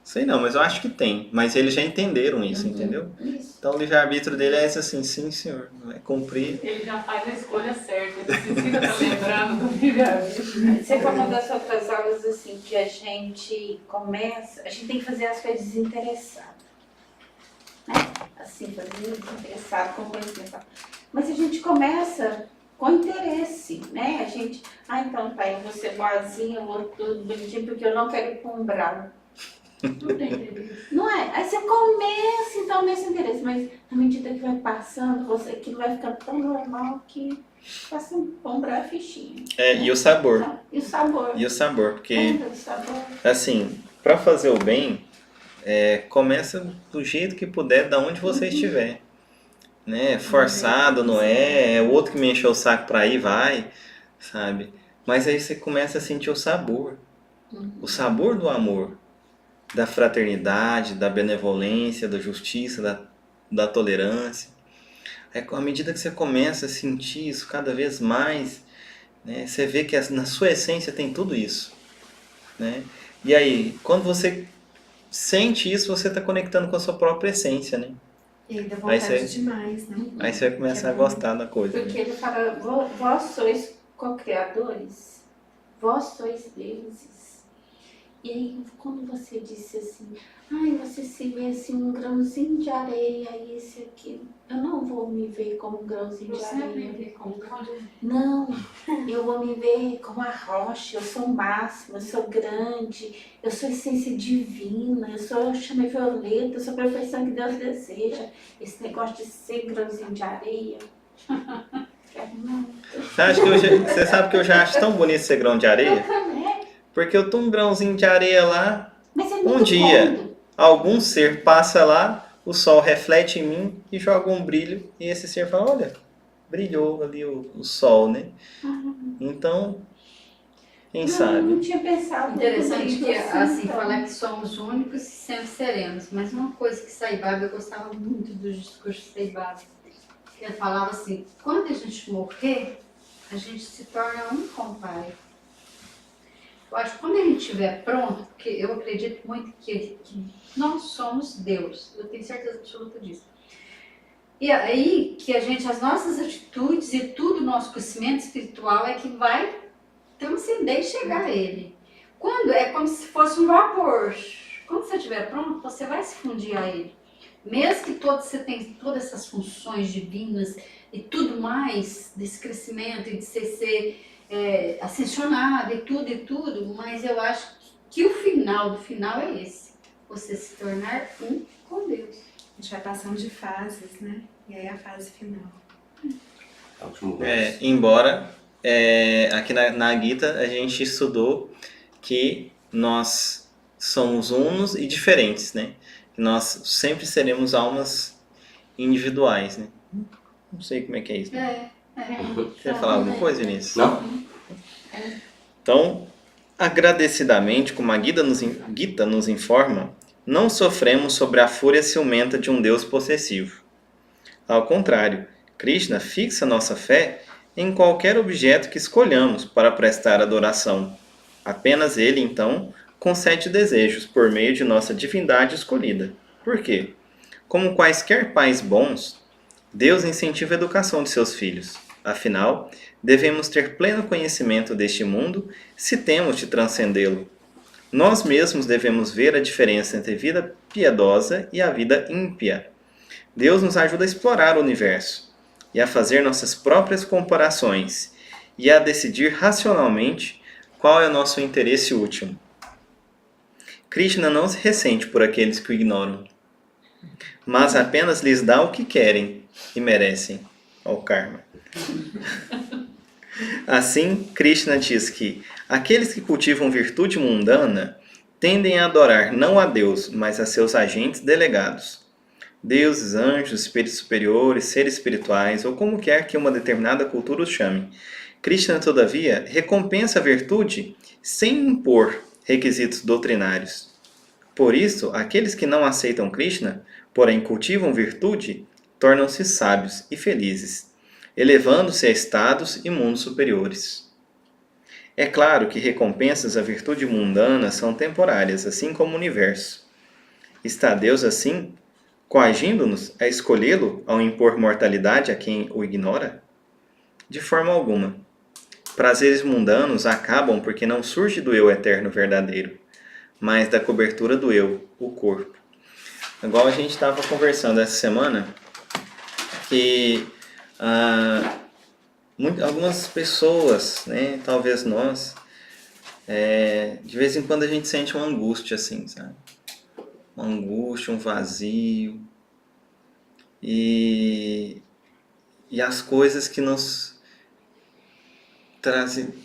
Sei não, mas eu acho que tem. Mas eles já entenderam isso, entendeu? Isso. Então o livre-arbítrio dele é esse assim, sim senhor, vai cumprir. Ele já faz a escolha certa, ele precisa estar lembrando do livre-arbítrio. Você foi uma das outras aulas assim que a gente tem que fazer as coisas desinteressado. Né? Assim, fazer desinteressado, com conhecimento. Mas a gente começa com interesse, né? A gente, então tá, eu vou ser boazinha, eu vou tudo bonitinho, porque eu não quero ir para um umbral. Não tem interesse. Não é? Aí você começa, então, nesse interesse, mas à medida que vai passando, aquilo vai ficando tão normal que passa um umbral fichinho. E o sabor. E o sabor. E o sabor, porque, Lembra do sabor? assim, para fazer o bem, começa do jeito que puder, da onde você estiver. Né? Forçado, não é o outro que me encheu o saco para ir, vai, sabe? Mas aí você começa a sentir o sabor do amor, da fraternidade, da benevolência, da justiça, da tolerância. À medida que você começa a sentir isso cada vez mais, né, você vê que na sua essência tem tudo isso. Né? E aí, quando você sente isso, você está conectando com a sua própria essência, né? E ainda Aí vontade demais, né? Aí você vai começar a gostar da coisa. Porque ele fala, vós sois co-criadores, vós sois deuses. E aí, quando você disse assim, você se vê assim um grãozinho de areia, isso e aquilo, eu não vou me ver como um grãozinho de Você areia. aprende com o Não, eu vou me ver como a rocha, eu sou o máximo, eu sou grande, eu sou essência divina, eu sou chama violeta, eu sou a perfeição que Deus deseja. Esse negócio de ser grãozinho de areia, não. Você sabe que eu já acho tão bonito ser grão de areia? Porque eu tô um grãozinho de areia lá, Mas é muito um dia cômodo. algum ser passa lá, o sol reflete em mim e joga um brilho, e esse ser fala, olha, brilhou ali o sol, né? Então, Quem sabe? Não tinha pensado. Interessante que, assim, então. falar que somos únicos e sempre seremos. Mas uma coisa que Sai Baba, eu gostava muito do discurso de Sai Baba. Ele falava assim, quando a gente morrer, a gente se torna um com o Pai. Eu acho que quando a gente estiver pronto, porque eu acredito muito que nós somos Deus. Eu tenho certeza absoluta disso. E aí que as nossas atitudes e tudo o nosso crescimento espiritual é que vai transcender e chegar a Ele. É como se fosse um vapor. Quando você estiver pronto, você vai se fundir a Ele. Mesmo que você tenha todas essas funções divinas e tudo mais desse crescimento e de ser ascensionado e tudo, mas eu acho que o final do final é esse. Você se tornar um com Deus. A gente vai passando de fases, né? E aí a fase final. Embora aqui na Gita a gente estudou que nós somos unos e diferentes, né? Que nós sempre seremos almas individuais, né? Não sei como é que é isso. Né? Quer falar alguma coisa, Vinícius? Não? Então, agradecidamente, como a Gita nos informa, não sofremos sobre a fúria ciumenta de um Deus possessivo. Ao contrário, Krishna fixa nossa fé em qualquer objeto que escolhamos para prestar adoração. Apenas ele, então, concede desejos por meio de nossa divindade escolhida. Por quê? Como quaisquer pais bons, Deus incentiva a educação de seus filhos. Afinal, devemos ter pleno conhecimento deste mundo se temos de transcendê-lo. Nós mesmos devemos ver a diferença entre a vida piedosa e a vida ímpia. Deus nos ajuda a explorar o universo e a fazer nossas próprias comparações e a decidir racionalmente qual é o nosso interesse último. Krishna não se ressente por aqueles que o ignoram, mas apenas lhes dá o que querem e merecem, ao karma. Assim, Krishna diz que aqueles que cultivam virtude mundana tendem a adorar não a Deus, mas a seus agentes delegados. Deuses, anjos, espíritos superiores, seres espirituais, ou como quer que uma determinada cultura os chame. Krishna, todavia, recompensa a virtude sem impor requisitos doutrinários. Por isso, aqueles que não aceitam Krishna, porém cultivam virtude, tornam-se sábios e felizes, elevando-se a estados e mundos superiores. É claro que recompensas à virtude mundana são temporárias, assim como o universo. Está Deus, assim, coagindo-nos a escolhê-lo ao impor mortalidade a quem o ignora? De forma alguma. Prazeres mundanos acabam porque não surge do eu eterno verdadeiro, mas da cobertura do eu, o corpo. Igual a gente estava conversando essa semana, que algumas pessoas, né, talvez nós, de vez em quando a gente sente uma angústia assim, sabe? Uma angústia, um vazio. E as coisas que nos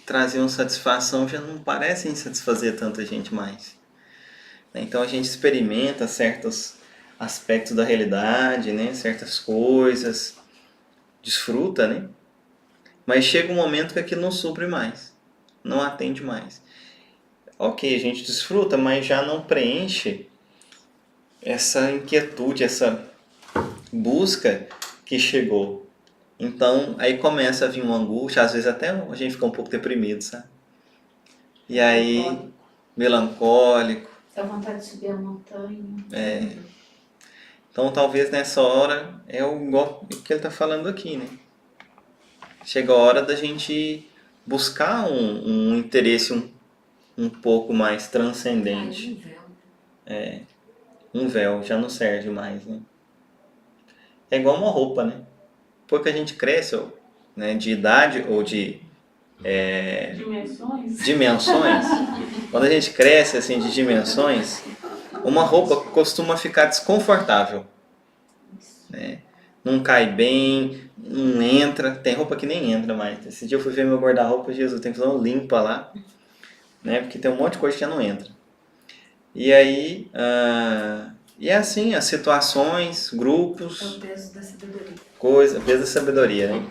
traziam satisfação já não parecem satisfazer tanta gente mais. Então a gente experimenta certos aspectos da realidade, né? Certas coisas, desfruta, né? Mas chega um momento que aquilo não supre mais, não atende mais. Ok, a gente desfruta, mas já não preenche essa inquietude, essa busca que chegou. Então, aí começa a vir uma angústia, às vezes até a gente fica um pouco deprimido, sabe? E aí, melancólico. Dá vontade de subir a montanha. Então, talvez nessa hora, igual o que ele está falando aqui, né? Chega a hora da gente buscar um interesse um pouco mais transcendente. Um véu já não serve mais, né? É igual uma roupa, né? Depois que a gente cresce, né, de idade ou de dimensões, quando a gente cresce assim de dimensões, uma roupa costuma ficar desconfortável, né? Não cai bem, não entra, tem roupa que nem entra mais. Esse dia eu fui ver meu guarda-roupa, Jesus, tem que fazer uma limpa lá, né? Porque tem um monte de coisa que já não entra. E aí, e é assim, as situações, grupos... É o peso da sabedoria. O peso da sabedoria, né?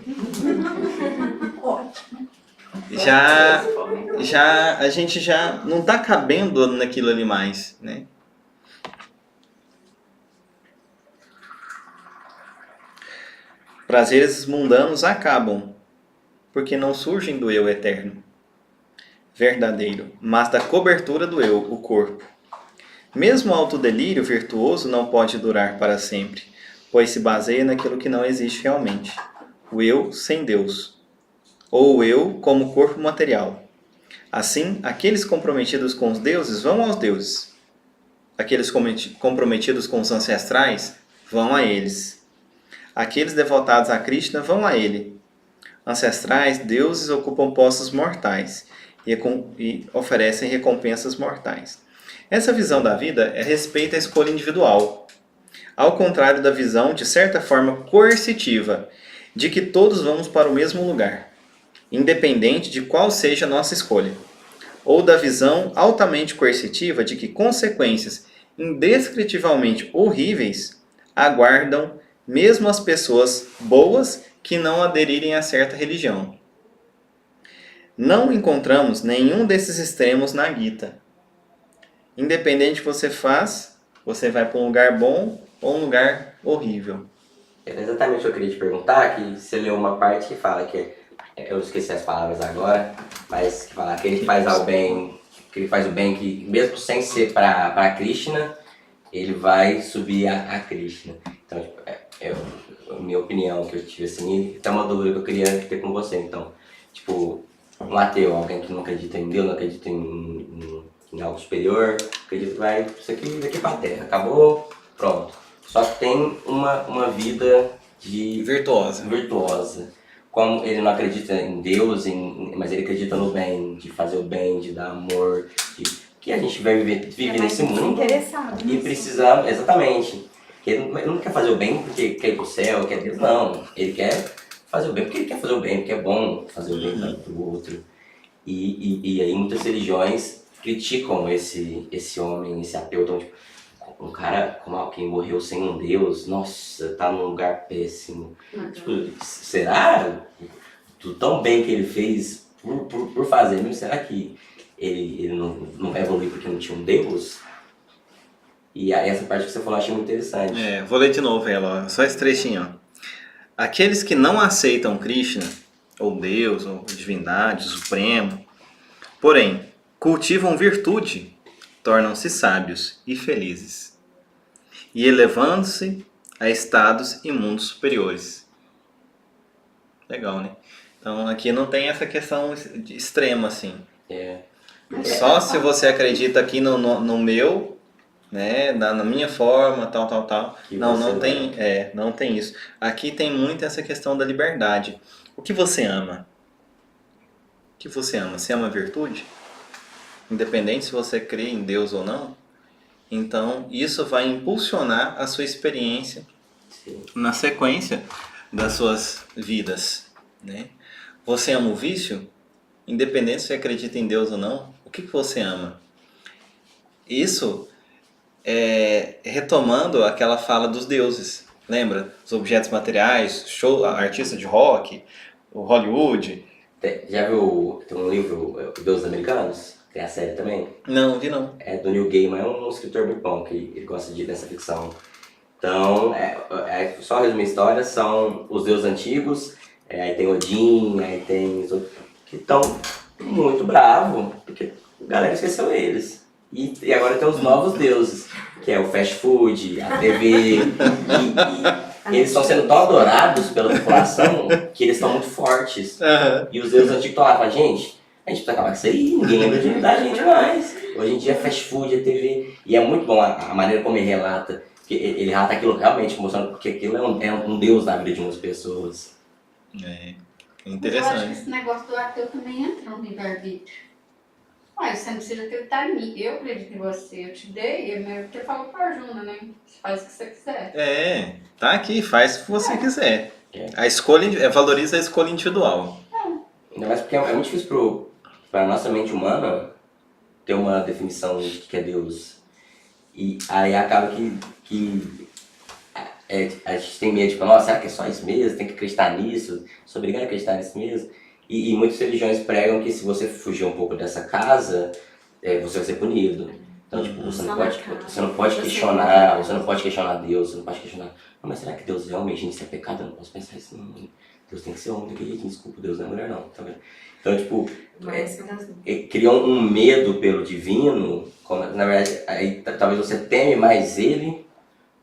Ótimo. a gente já não está cabendo naquilo ali mais, né? Prazeres mundanos acabam, porque não surgem do eu eterno, verdadeiro, mas da cobertura do eu, o corpo. Mesmo o autodelírio virtuoso não pode durar para sempre, pois se baseia naquilo que não existe realmente, o eu sem Deus, ou o eu como corpo material. Assim, aqueles comprometidos com os deuses vão aos deuses. Aqueles comprometidos com os ancestrais vão a eles. Aqueles devotados a Krishna vão a ele. Ancestrais, deuses ocupam postos mortais e oferecem recompensas mortais. Essa visão da vida respeita a escolha individual, ao contrário da visão, de certa forma coercitiva, de que todos vamos para o mesmo lugar, independente de qual seja a nossa escolha, ou da visão altamente coercitiva de que consequências indescritivelmente horríveis aguardam mesmo as pessoas boas que não aderirem a certa religião. Não encontramos nenhum desses extremos na Gita. Independente do que você faz, você vai para um lugar bom ou um lugar horrível. Era exatamente o que eu queria te perguntar, que você leu uma parte que fala que, eu esqueci as palavras agora, mas que fala que ele faz o bem, que mesmo sem ser para Krishna, ele vai subir a Krishna. Então, a minha opinião que eu tive assim, até uma dúvida que eu queria ter com você, então, tipo, um ateu, alguém que não acredita em Deus, não acredita em algo superior, acredita que vai isso aqui daqui pra terra, acabou, pronto. Só que tem uma vida virtuosa. Como ele não acredita em Deus, mas ele acredita no bem, de fazer o bem, de dar amor, que a gente vive nesse mundo e precisamos, exatamente. Ele não quer fazer o bem porque quer ir pro céu, quer Deus, não. Ele quer fazer o bem porque ele quer fazer o bem, porque é bom fazer o bem pro outro. E aí muitas religiões criticam esse homem, esse ateu. Então, tipo, um cara como alguém morreu sem um Deus, nossa, tá num lugar péssimo. Tipo, será? Tudo tão bem que ele fez por fazer, mesmo, será que ele não vai evoluir porque não tinha um Deus? E aí essa parte que você falou eu achei muito interessante. Vou ler de novo ela, só esse trechinho. Aqueles que não aceitam Krishna, ou Deus, ou divindade, supremo, porém, cultivam virtude, tornam-se sábios e felizes, e elevando-se a estados e mundos superiores. Legal, né? Então aqui não tem essa questão extrema assim. Só se você acredita aqui no meu, né, na minha forma, tal. Não tem isso. Aqui tem muito essa questão da liberdade. O que você ama? O que você ama? Você ama a virtude? Independente se você crê em Deus ou não. Então, isso vai impulsionar a sua experiência na sequência das suas vidas, né? Você ama o vício? Independente se você acredita em Deus ou não, o que você ama? Isso retomando aquela fala dos deuses. Lembra? Os objetos materiais, artista de rock, o Hollywood. Já viu, tem um livro, Deuses Americanos? Tem a série também? Não, vi não. É do Neil Gaiman, é um escritor muito bom, que ele gosta dessa ficção. Então, só resumir a história, são os deuses antigos, aí tem Odin, aí tem os outros, que estão muito bravos, porque a galera esqueceu eles. E agora tem os novos deuses, que é o fast food, a TV, e eles estão sendo tão adorados pela população que eles estão muito fortes. E os deuses antigos estão lá, falam, gente, a gente precisa acabar com isso aí, ninguém lembra da gente mais. Hoje em dia é fast food, é TV, e é muito bom a maneira como ele relata, que ele relata aquilo realmente, mostrando que aquilo é um deus na vida de umas pessoas. Interessante. Eu acho que esse negócio do ateu também entra no livre-arbítrio. Ué, você não precisa acreditar em mim. Eu acredito em você, eu te dei, é porque falou com a Arjuna, né? Você faz o que você quiser. Tá aqui, faz o que você quiser. A escolha, valoriza a escolha individual. Ainda mais porque é muito difícil para a nossa mente humana ter uma definição de que é Deus. E aí acaba que a gente tem medo, tipo, nossa, será que é só isso mesmo? Tem que acreditar nisso? Sou obrigado a acreditar nisso mesmo? E muitas religiões pregam que se você fugir um pouco dessa casa, você vai ser punido. Então, tipo, você não pode questionar, você não pode questionar Deus, você não pode questionar, não, mas será que Deus realmente isso é pecado? Eu não posso pensar isso, não. Deus tem que ser homem daquele jeito, desculpa, Deus não é mulher não, tá vendo? Então, tipo, criam um medo pelo divino, na verdade, aí, talvez você teme mais ele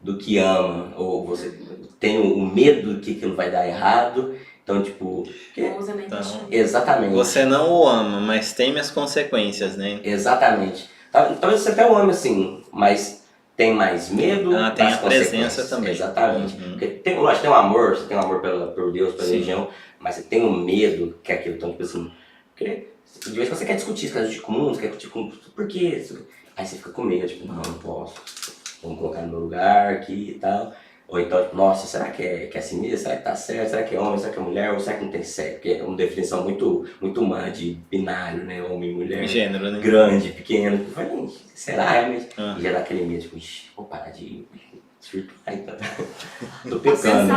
do que ama, ou você tem o medo de que aquilo vai dar errado. Então, tipo... exatamente. Você não o ama, mas teme as consequências, né? Exatamente. Talvez você até o ame, assim, mas tem mais medo das tem a consequências. presença também. Exatamente. Porque lógico, tem um amor, você tem um amor por Deus, pela religião, mas você tem um medo que é aquilo, então, tipo assim... Porque de vez em quando você quer discutir, você quer discutir com o mundo, você quer discutir com... Por quê? Aí você fica com medo, tipo, não posso. Vamos colocar no meu lugar aqui e tal. Ou então, tipo, nossa, será que é assim mesmo? Será que tá certo? Será que é homem? Será que é mulher? Ou será que não tem sexo? Porque é uma definição muito humana de binário, né? Homem e mulher. Gênero, né? Grande, pequeno. Será realmente? E já dá aquele medo, tipo, vou parar de surtar então. Tô pecando.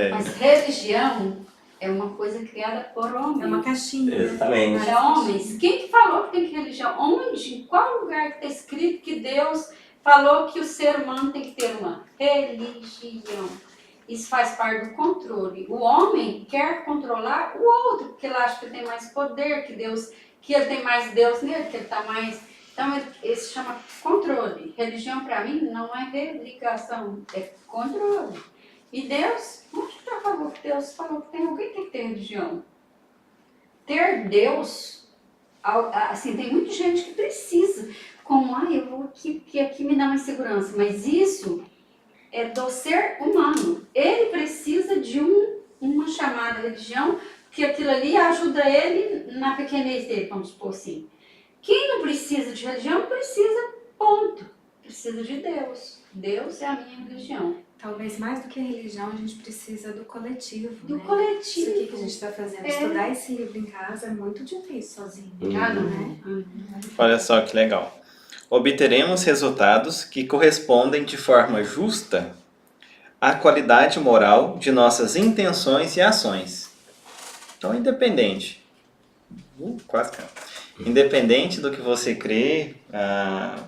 Mas religião é uma coisa criada por homens. É uma caixinha. Exatamente. Para homens. Quem que falou que tem que religião? Onde? Em qual lugar que está escrito que Deus falou que o ser humano tem que ter uma religião? Isso faz parte do controle. O homem quer controlar o outro, porque ele acha que ele tem mais poder, que ele tem mais Deus nele, que ele está mais... Então, isso chama controle. Religião, para mim, não é religação, é controle. E Deus, onde já falou que Deus falou que tem alguém que tem que ter religião? Ter Deus, assim, tem muita gente que precisa. Como, eu vou aqui, porque aqui me dá uma segurança. Mas isso é do ser humano. Ele precisa de uma chamada religião, porque aquilo ali ajuda ele na pequenez dele, vamos supor assim. Quem não precisa de religião, precisa, ponto. Precisa de Deus. Deus é a minha religião. Talvez mais do que a religião, a gente precisa do coletivo. Do né? coletivo. Isso aqui que a gente está fazendo, estudar esse livro em casa é muito difícil sozinho. Não é? Olha só que legal. Obteremos resultados que correspondem de forma justa à qualidade moral de nossas intenções e ações. Então, independente. Quase cara. Independente do que você crê, a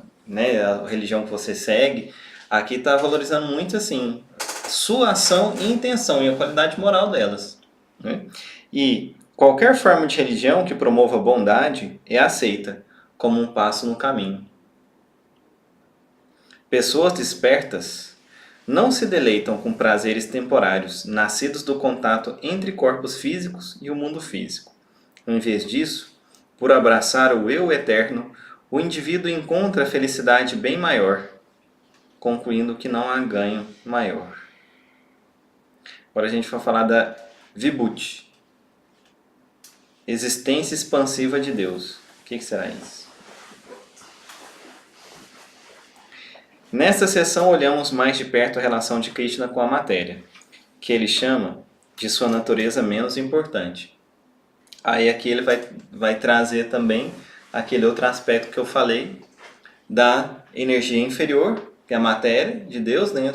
religião que você segue, aqui está valorizando muito assim sua ação e intenção e a qualidade moral delas, né? E qualquer forma de religião que promova a bondade é aceita como um passo no caminho. Pessoas despertas não se deleitam com prazeres temporários nascidos do contato entre corpos físicos e o mundo físico. Em vez disso, por abraçar o eu eterno, o indivíduo encontra a felicidade bem maior, concluindo que não há ganho maior. Agora a gente vai falar da Vibhuti, existência expansiva de Deus. O que será isso? Nesta sessão olhamos mais de perto a relação de Krishna com a matéria, que ele chama de sua natureza menos importante. Aí aqui ele vai trazer também aquele outro aspecto que eu falei da energia inferior, que é a matéria de Deus, né?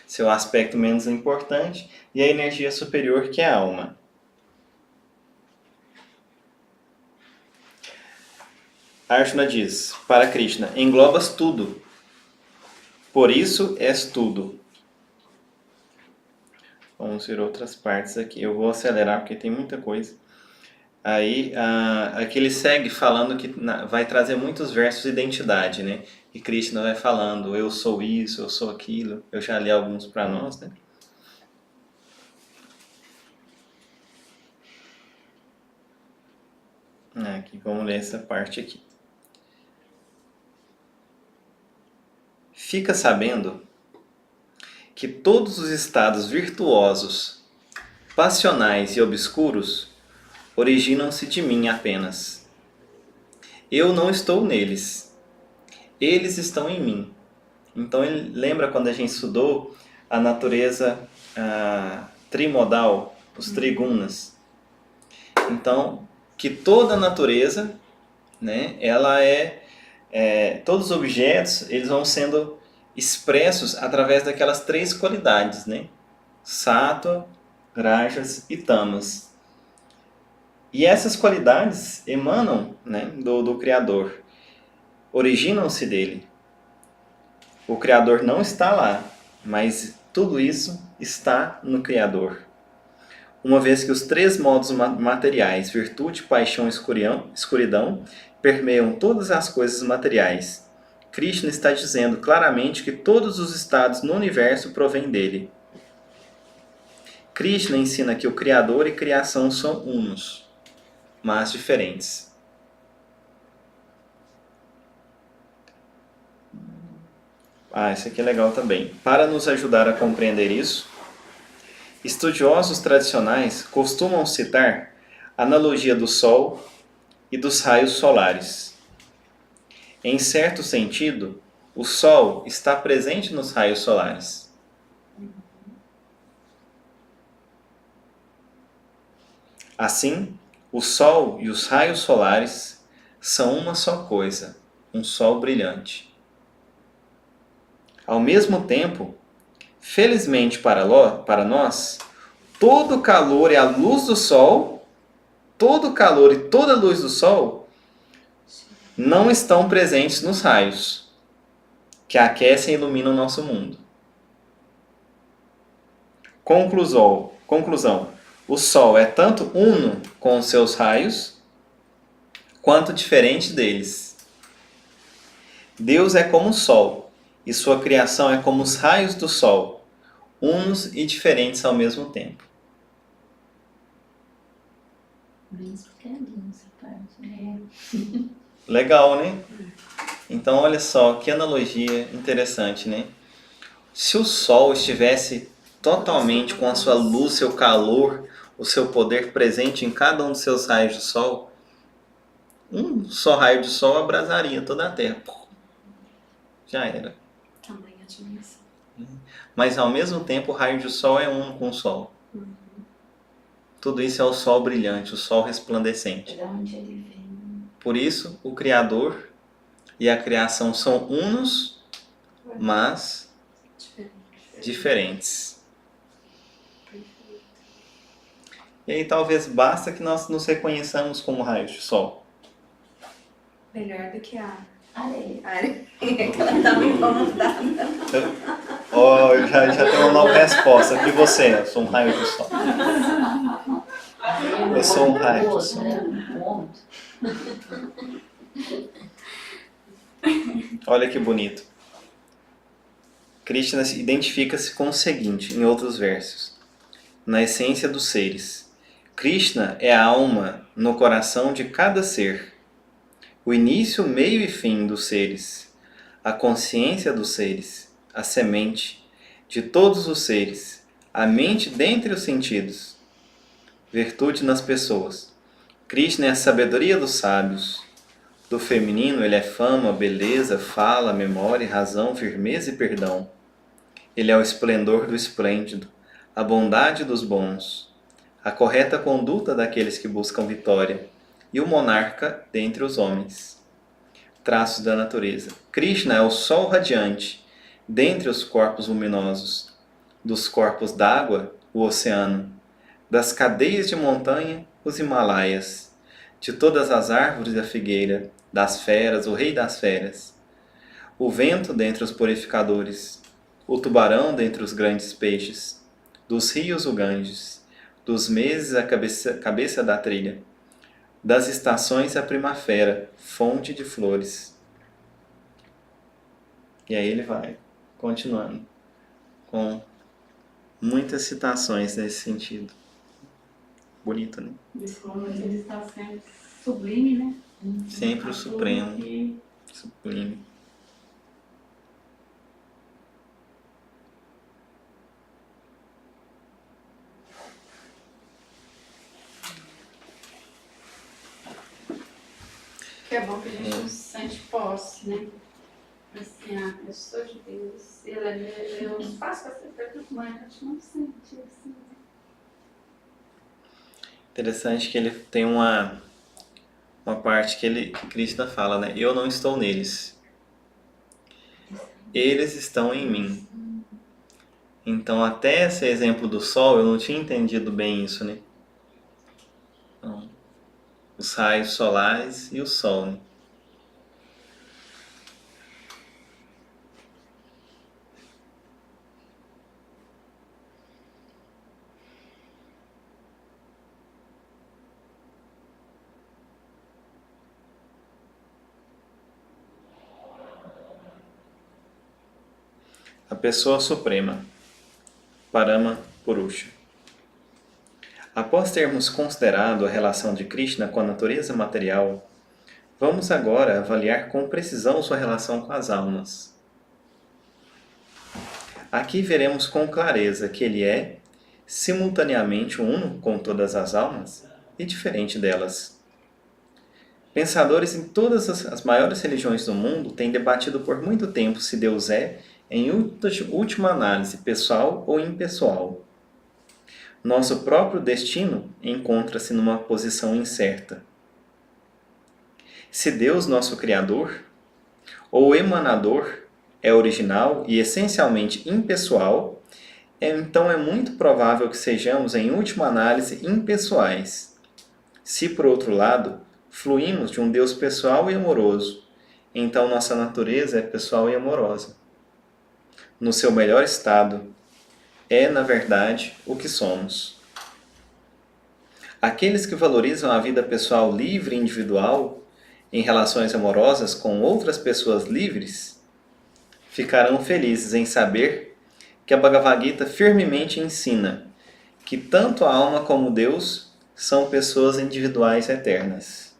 Seu aspecto menos importante, e a energia superior, que é a alma. Arjuna diz para Krishna: englobas tudo, por isso és tudo. Vamos ver outras partes aqui. Eu vou acelerar porque tem muita coisa. Aí, aqui ele segue falando que vai trazer muitos versos de identidade, né? E Krishna vai falando, eu sou isso, eu sou aquilo. Eu já li alguns para nós, né? Aqui, vamos ler essa parte aqui. Fica sabendo que todos os estados virtuosos, passionais e obscuros originam-se de mim apenas. Eu não estou neles. Eles estão em mim. Então, ele lembra quando a gente estudou a natureza trimodal, os trigunas. Então, que toda a natureza, né, ela todos os objetos, eles vão sendo expressos através daquelas três qualidades, né? Sattva, Rajas e Tamas. E essas qualidades emanam, né, do Criador, originam-se dele. O Criador não está lá, mas tudo isso está no Criador. Uma vez que os três modos materiais, virtude, paixão e escuridão, permeiam todas as coisas materiais, Krishna está dizendo claramente que todos os estados no universo provêm dele. Krishna ensina que o Criador e criação são unos, mas diferentes. Isso aqui é legal também. Para nos ajudar a compreender isso, estudiosos tradicionais costumam citar a analogia do Sol e dos raios solares. Em certo sentido, o Sol está presente nos raios solares. Assim, o Sol e os raios solares são uma só coisa, um Sol brilhante. Ao mesmo tempo, felizmente para nós, todo o calor e a luz do Sol, todo o calor e toda a luz do Sol não estão presentes nos raios que aquecem e iluminam o nosso mundo. Conclusão. O Sol é tanto uno com os seus raios, quanto diferente deles. Deus é como o Sol, e sua criação é como os raios do Sol, unos e diferentes ao mesmo tempo. Bem explicadinho essa parte. Legal, né? Então, olha só, que analogia interessante, né? Se o Sol estivesse totalmente com a sua luz, seu calor, o seu poder presente em cada um dos seus raios do Sol, um só raio de Sol abrasaria toda a Terra. Já era. Tamanha dimensão. Mas ao mesmo tempo o raio de Sol é um com o Sol. Tudo isso é o Sol brilhante, o Sol resplandecente. De onde ele vem. Por isso, o Criador e a criação são unos, mas diferentes. E aí talvez basta que nós nos reconheçamos como raios de Sol. Melhor do que a Areia. área que ela tá me incomodando. Eu já tenho uma nova resposta. E você? Eu sou um raio de Sol. Eu sou um raio de Sol. Olha que bonito. Krishna identifica-se com o seguinte, em outros versos. Na essência dos seres. Krishna é a alma no coração de cada ser. O início, meio e fim dos seres. A consciência dos seres. A semente de todos os seres. A mente dentre os sentidos. Virtude nas pessoas. Krishna é a sabedoria dos sábios. Do feminino ele é fama, beleza, fala, memória, razão, firmeza e perdão. Ele é o esplendor do esplêndido, a bondade dos bons, a correta conduta daqueles que buscam vitória e o monarca dentre os homens. Traços da natureza. Krishna é o sol radiante dentre os corpos luminosos, dos corpos d'água, o oceano, das cadeias de montanha, os Himalaias, de todas as árvores a figueira, das feras, o rei das feras, o vento dentre os purificadores, o tubarão dentre os grandes peixes, dos rios o Ganges, dos meses a cabeça da trilha, das estações a primavera, fonte de flores. E aí ele vai continuando com muitas citações nesse sentido. Bonito, né? Como ele está sempre sublime, né? Sempre o Supremo. Sublime. Que é bom que a gente não se sente posse, né? Assim, eu sou de Deus, Ele é Deus, faço essa pergunta, mas a gente não sente assim. Interessante que ele tem uma parte que Krishna fala, né? Eu não estou neles. Eles estão em mim. Então, até esse exemplo do sol, eu não tinha entendido bem isso, né? Então, os raios solares e o sol, né? A pessoa suprema, Parama Purusha. Após termos considerado a relação de Krishna com a natureza material, vamos agora avaliar com precisão sua relação com as almas. Aqui veremos com clareza que ele é, simultaneamente, uno com todas as almas e diferente delas. Pensadores em todas as maiores religiões do mundo têm debatido por muito tempo se Deus é, em última análise, pessoal ou impessoal. Nosso próprio destino encontra-se numa posição incerta. Se Deus, nosso Criador, ou emanador, é original e essencialmente impessoal, então é muito provável que sejamos, em última análise, impessoais. Se, por outro lado, fluímos de um Deus pessoal e amoroso, então nossa natureza é pessoal e amorosa. No seu melhor estado, é, na verdade, o que somos. Aqueles que valorizam a vida pessoal livre e individual em relações amorosas com outras pessoas livres, ficarão felizes em saber que a Bhagavad Gita firmemente ensina que tanto a alma como Deus são pessoas individuais eternas.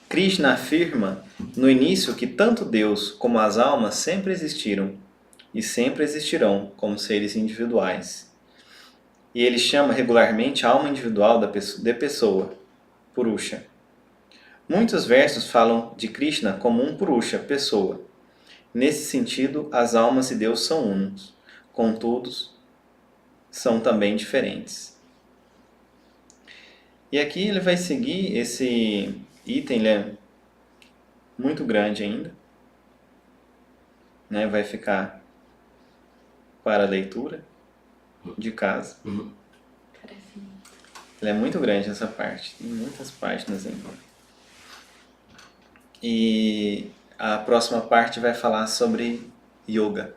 Krishna afirma no início que tanto Deus como as almas sempre existiram e sempre existirão como seres individuais. E ele chama regularmente a alma individual de pessoa, Purusha. Muitos versos falam de Krishna como um Purusha, pessoa. Nesse sentido, as almas e Deus são unos, contudo, são também diferentes. E aqui ele vai seguir esse item, ele é muito grande ainda, né? Vai ficar para a leitura de casa. Ele é muito grande essa parte, tem muitas páginas ainda. E a próxima parte vai falar sobre yoga.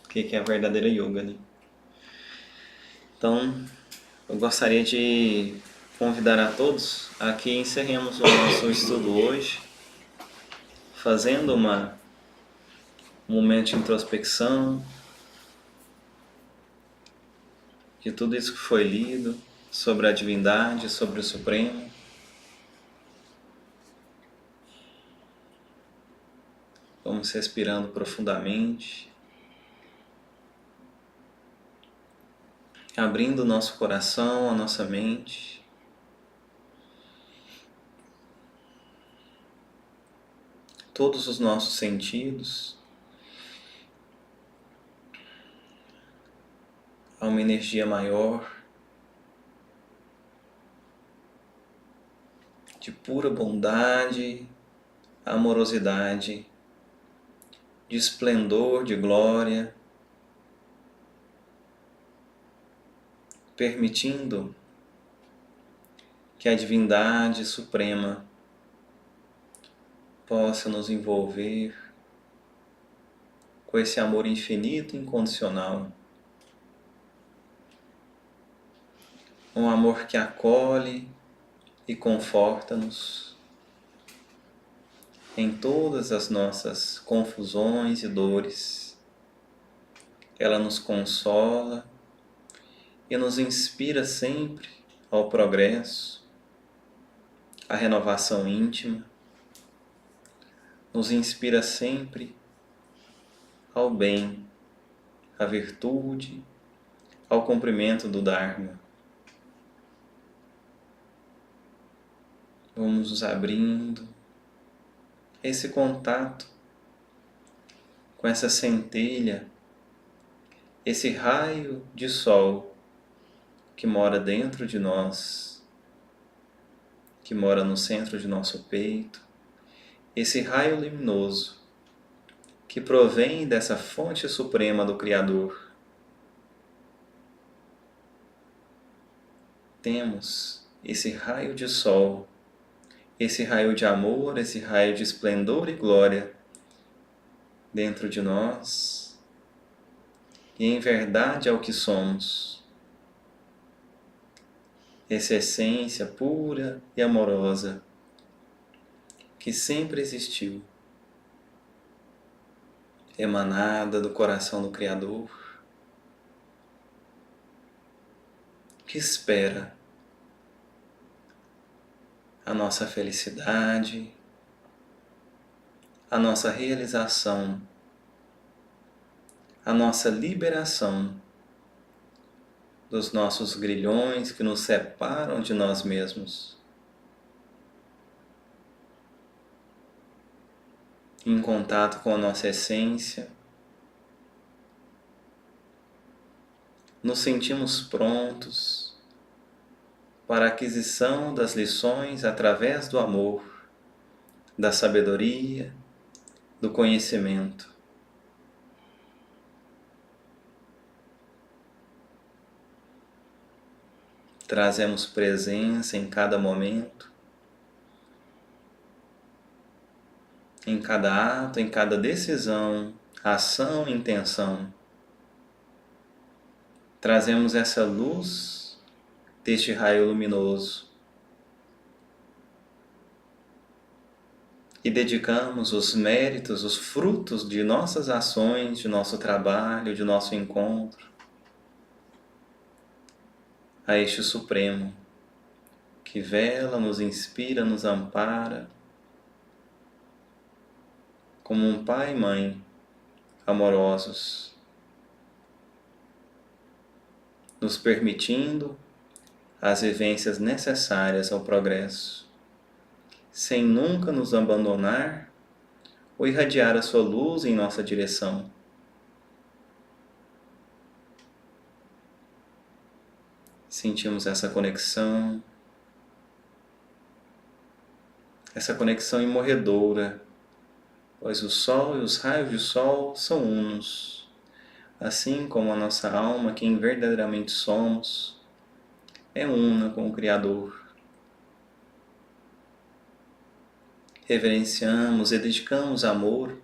O que é a verdadeira yoga, né? Então, eu gostaria de convidar a todos a que encerremos o nosso estudo hoje, fazendo um momento de introspecção de tudo isso que foi lido sobre a divindade, sobre o Supremo. Vamos respirando profundamente, abrindo o nosso coração, a nossa mente, todos os nossos sentidos, a uma energia maior, de pura bondade, amorosidade, de esplendor, de glória, permitindo que a divindade suprema possa nos envolver com esse amor infinito e incondicional. Um amor que acolhe e conforta-nos em todas as nossas confusões e dores. Ela nos consola e nos inspira sempre ao progresso, à renovação íntima, nos inspira sempre ao bem, à virtude, ao cumprimento do Dharma. Vamos nos abrindo esse contato com essa centelha, esse raio de sol que mora dentro de nós, que mora no centro de nosso peito, esse raio luminoso que provém dessa fonte suprema do Criador. temos esse raio de sol, esse raio de amor, esse raio de esplendor e glória dentro de nós, e em verdade é o que somos. Essa essência pura e amorosa que sempre existiu, emanada do coração do Criador, que espera a nossa felicidade, a nossa realização, a nossa liberação dos nossos grilhões que nos separam de nós mesmos. Em contato com a nossa essência, nos sentimos prontos para a aquisição das lições através do amor, da sabedoria, do conhecimento. Trazemos presença em cada momento, em cada ato, em cada decisão, ação e intenção. Trazemos essa luz deste raio luminoso e dedicamos os méritos, os frutos de nossas ações, de nosso trabalho, de nosso encontro a este Supremo que vela, nos inspira, nos ampara como um pai e mãe amorosos, nos permitindo as vivências necessárias ao progresso, sem nunca nos abandonar ou irradiar a sua luz em nossa direção. Sentimos essa conexão imorredoura, pois o sol e os raios de sol são unos, assim como a nossa alma, quem verdadeiramente somos, é una com o Criador. Reverenciamos e dedicamos amor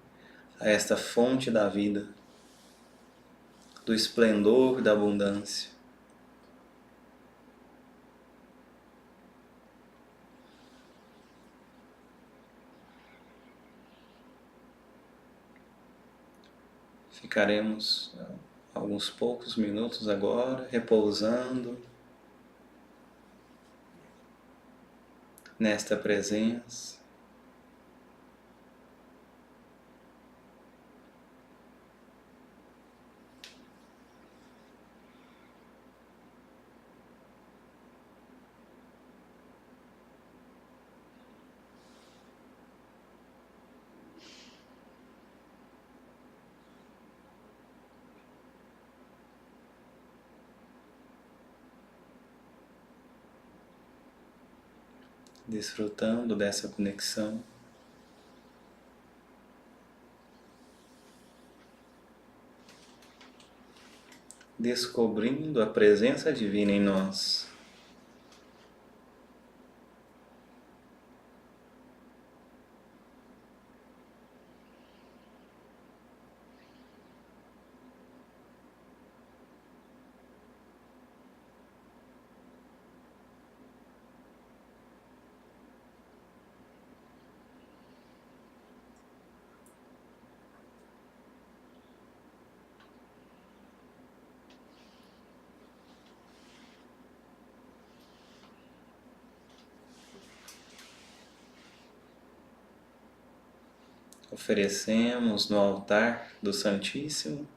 a esta fonte da vida, do esplendor e da abundância. Ficaremos alguns poucos minutos agora, repousando nesta presença. Desfrutando dessa conexão, descobrindo a presença divina em nós. Oferecemos no altar do Santíssimo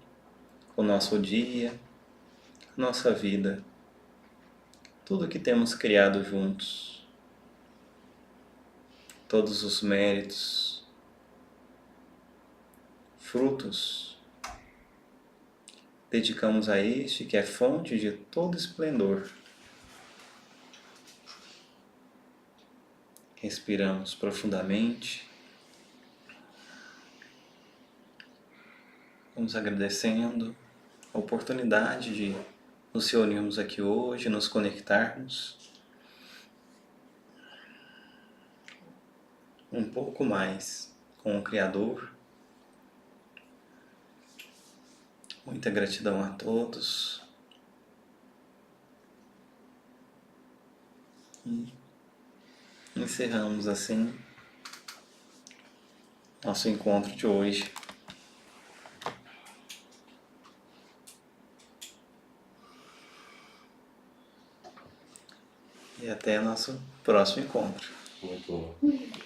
o nosso dia, a nossa vida, tudo que temos criado juntos, todos os méritos, frutos, dedicamos a este que é fonte de todo esplendor. Respiramos profundamente. Vamos agradecendo a oportunidade de nos reunirmos aqui hoje, nos conectarmos um pouco mais com o Criador. Muita gratidão a todos. E encerramos assim nosso encontro de hoje. E até nosso próximo encontro. Muito bom.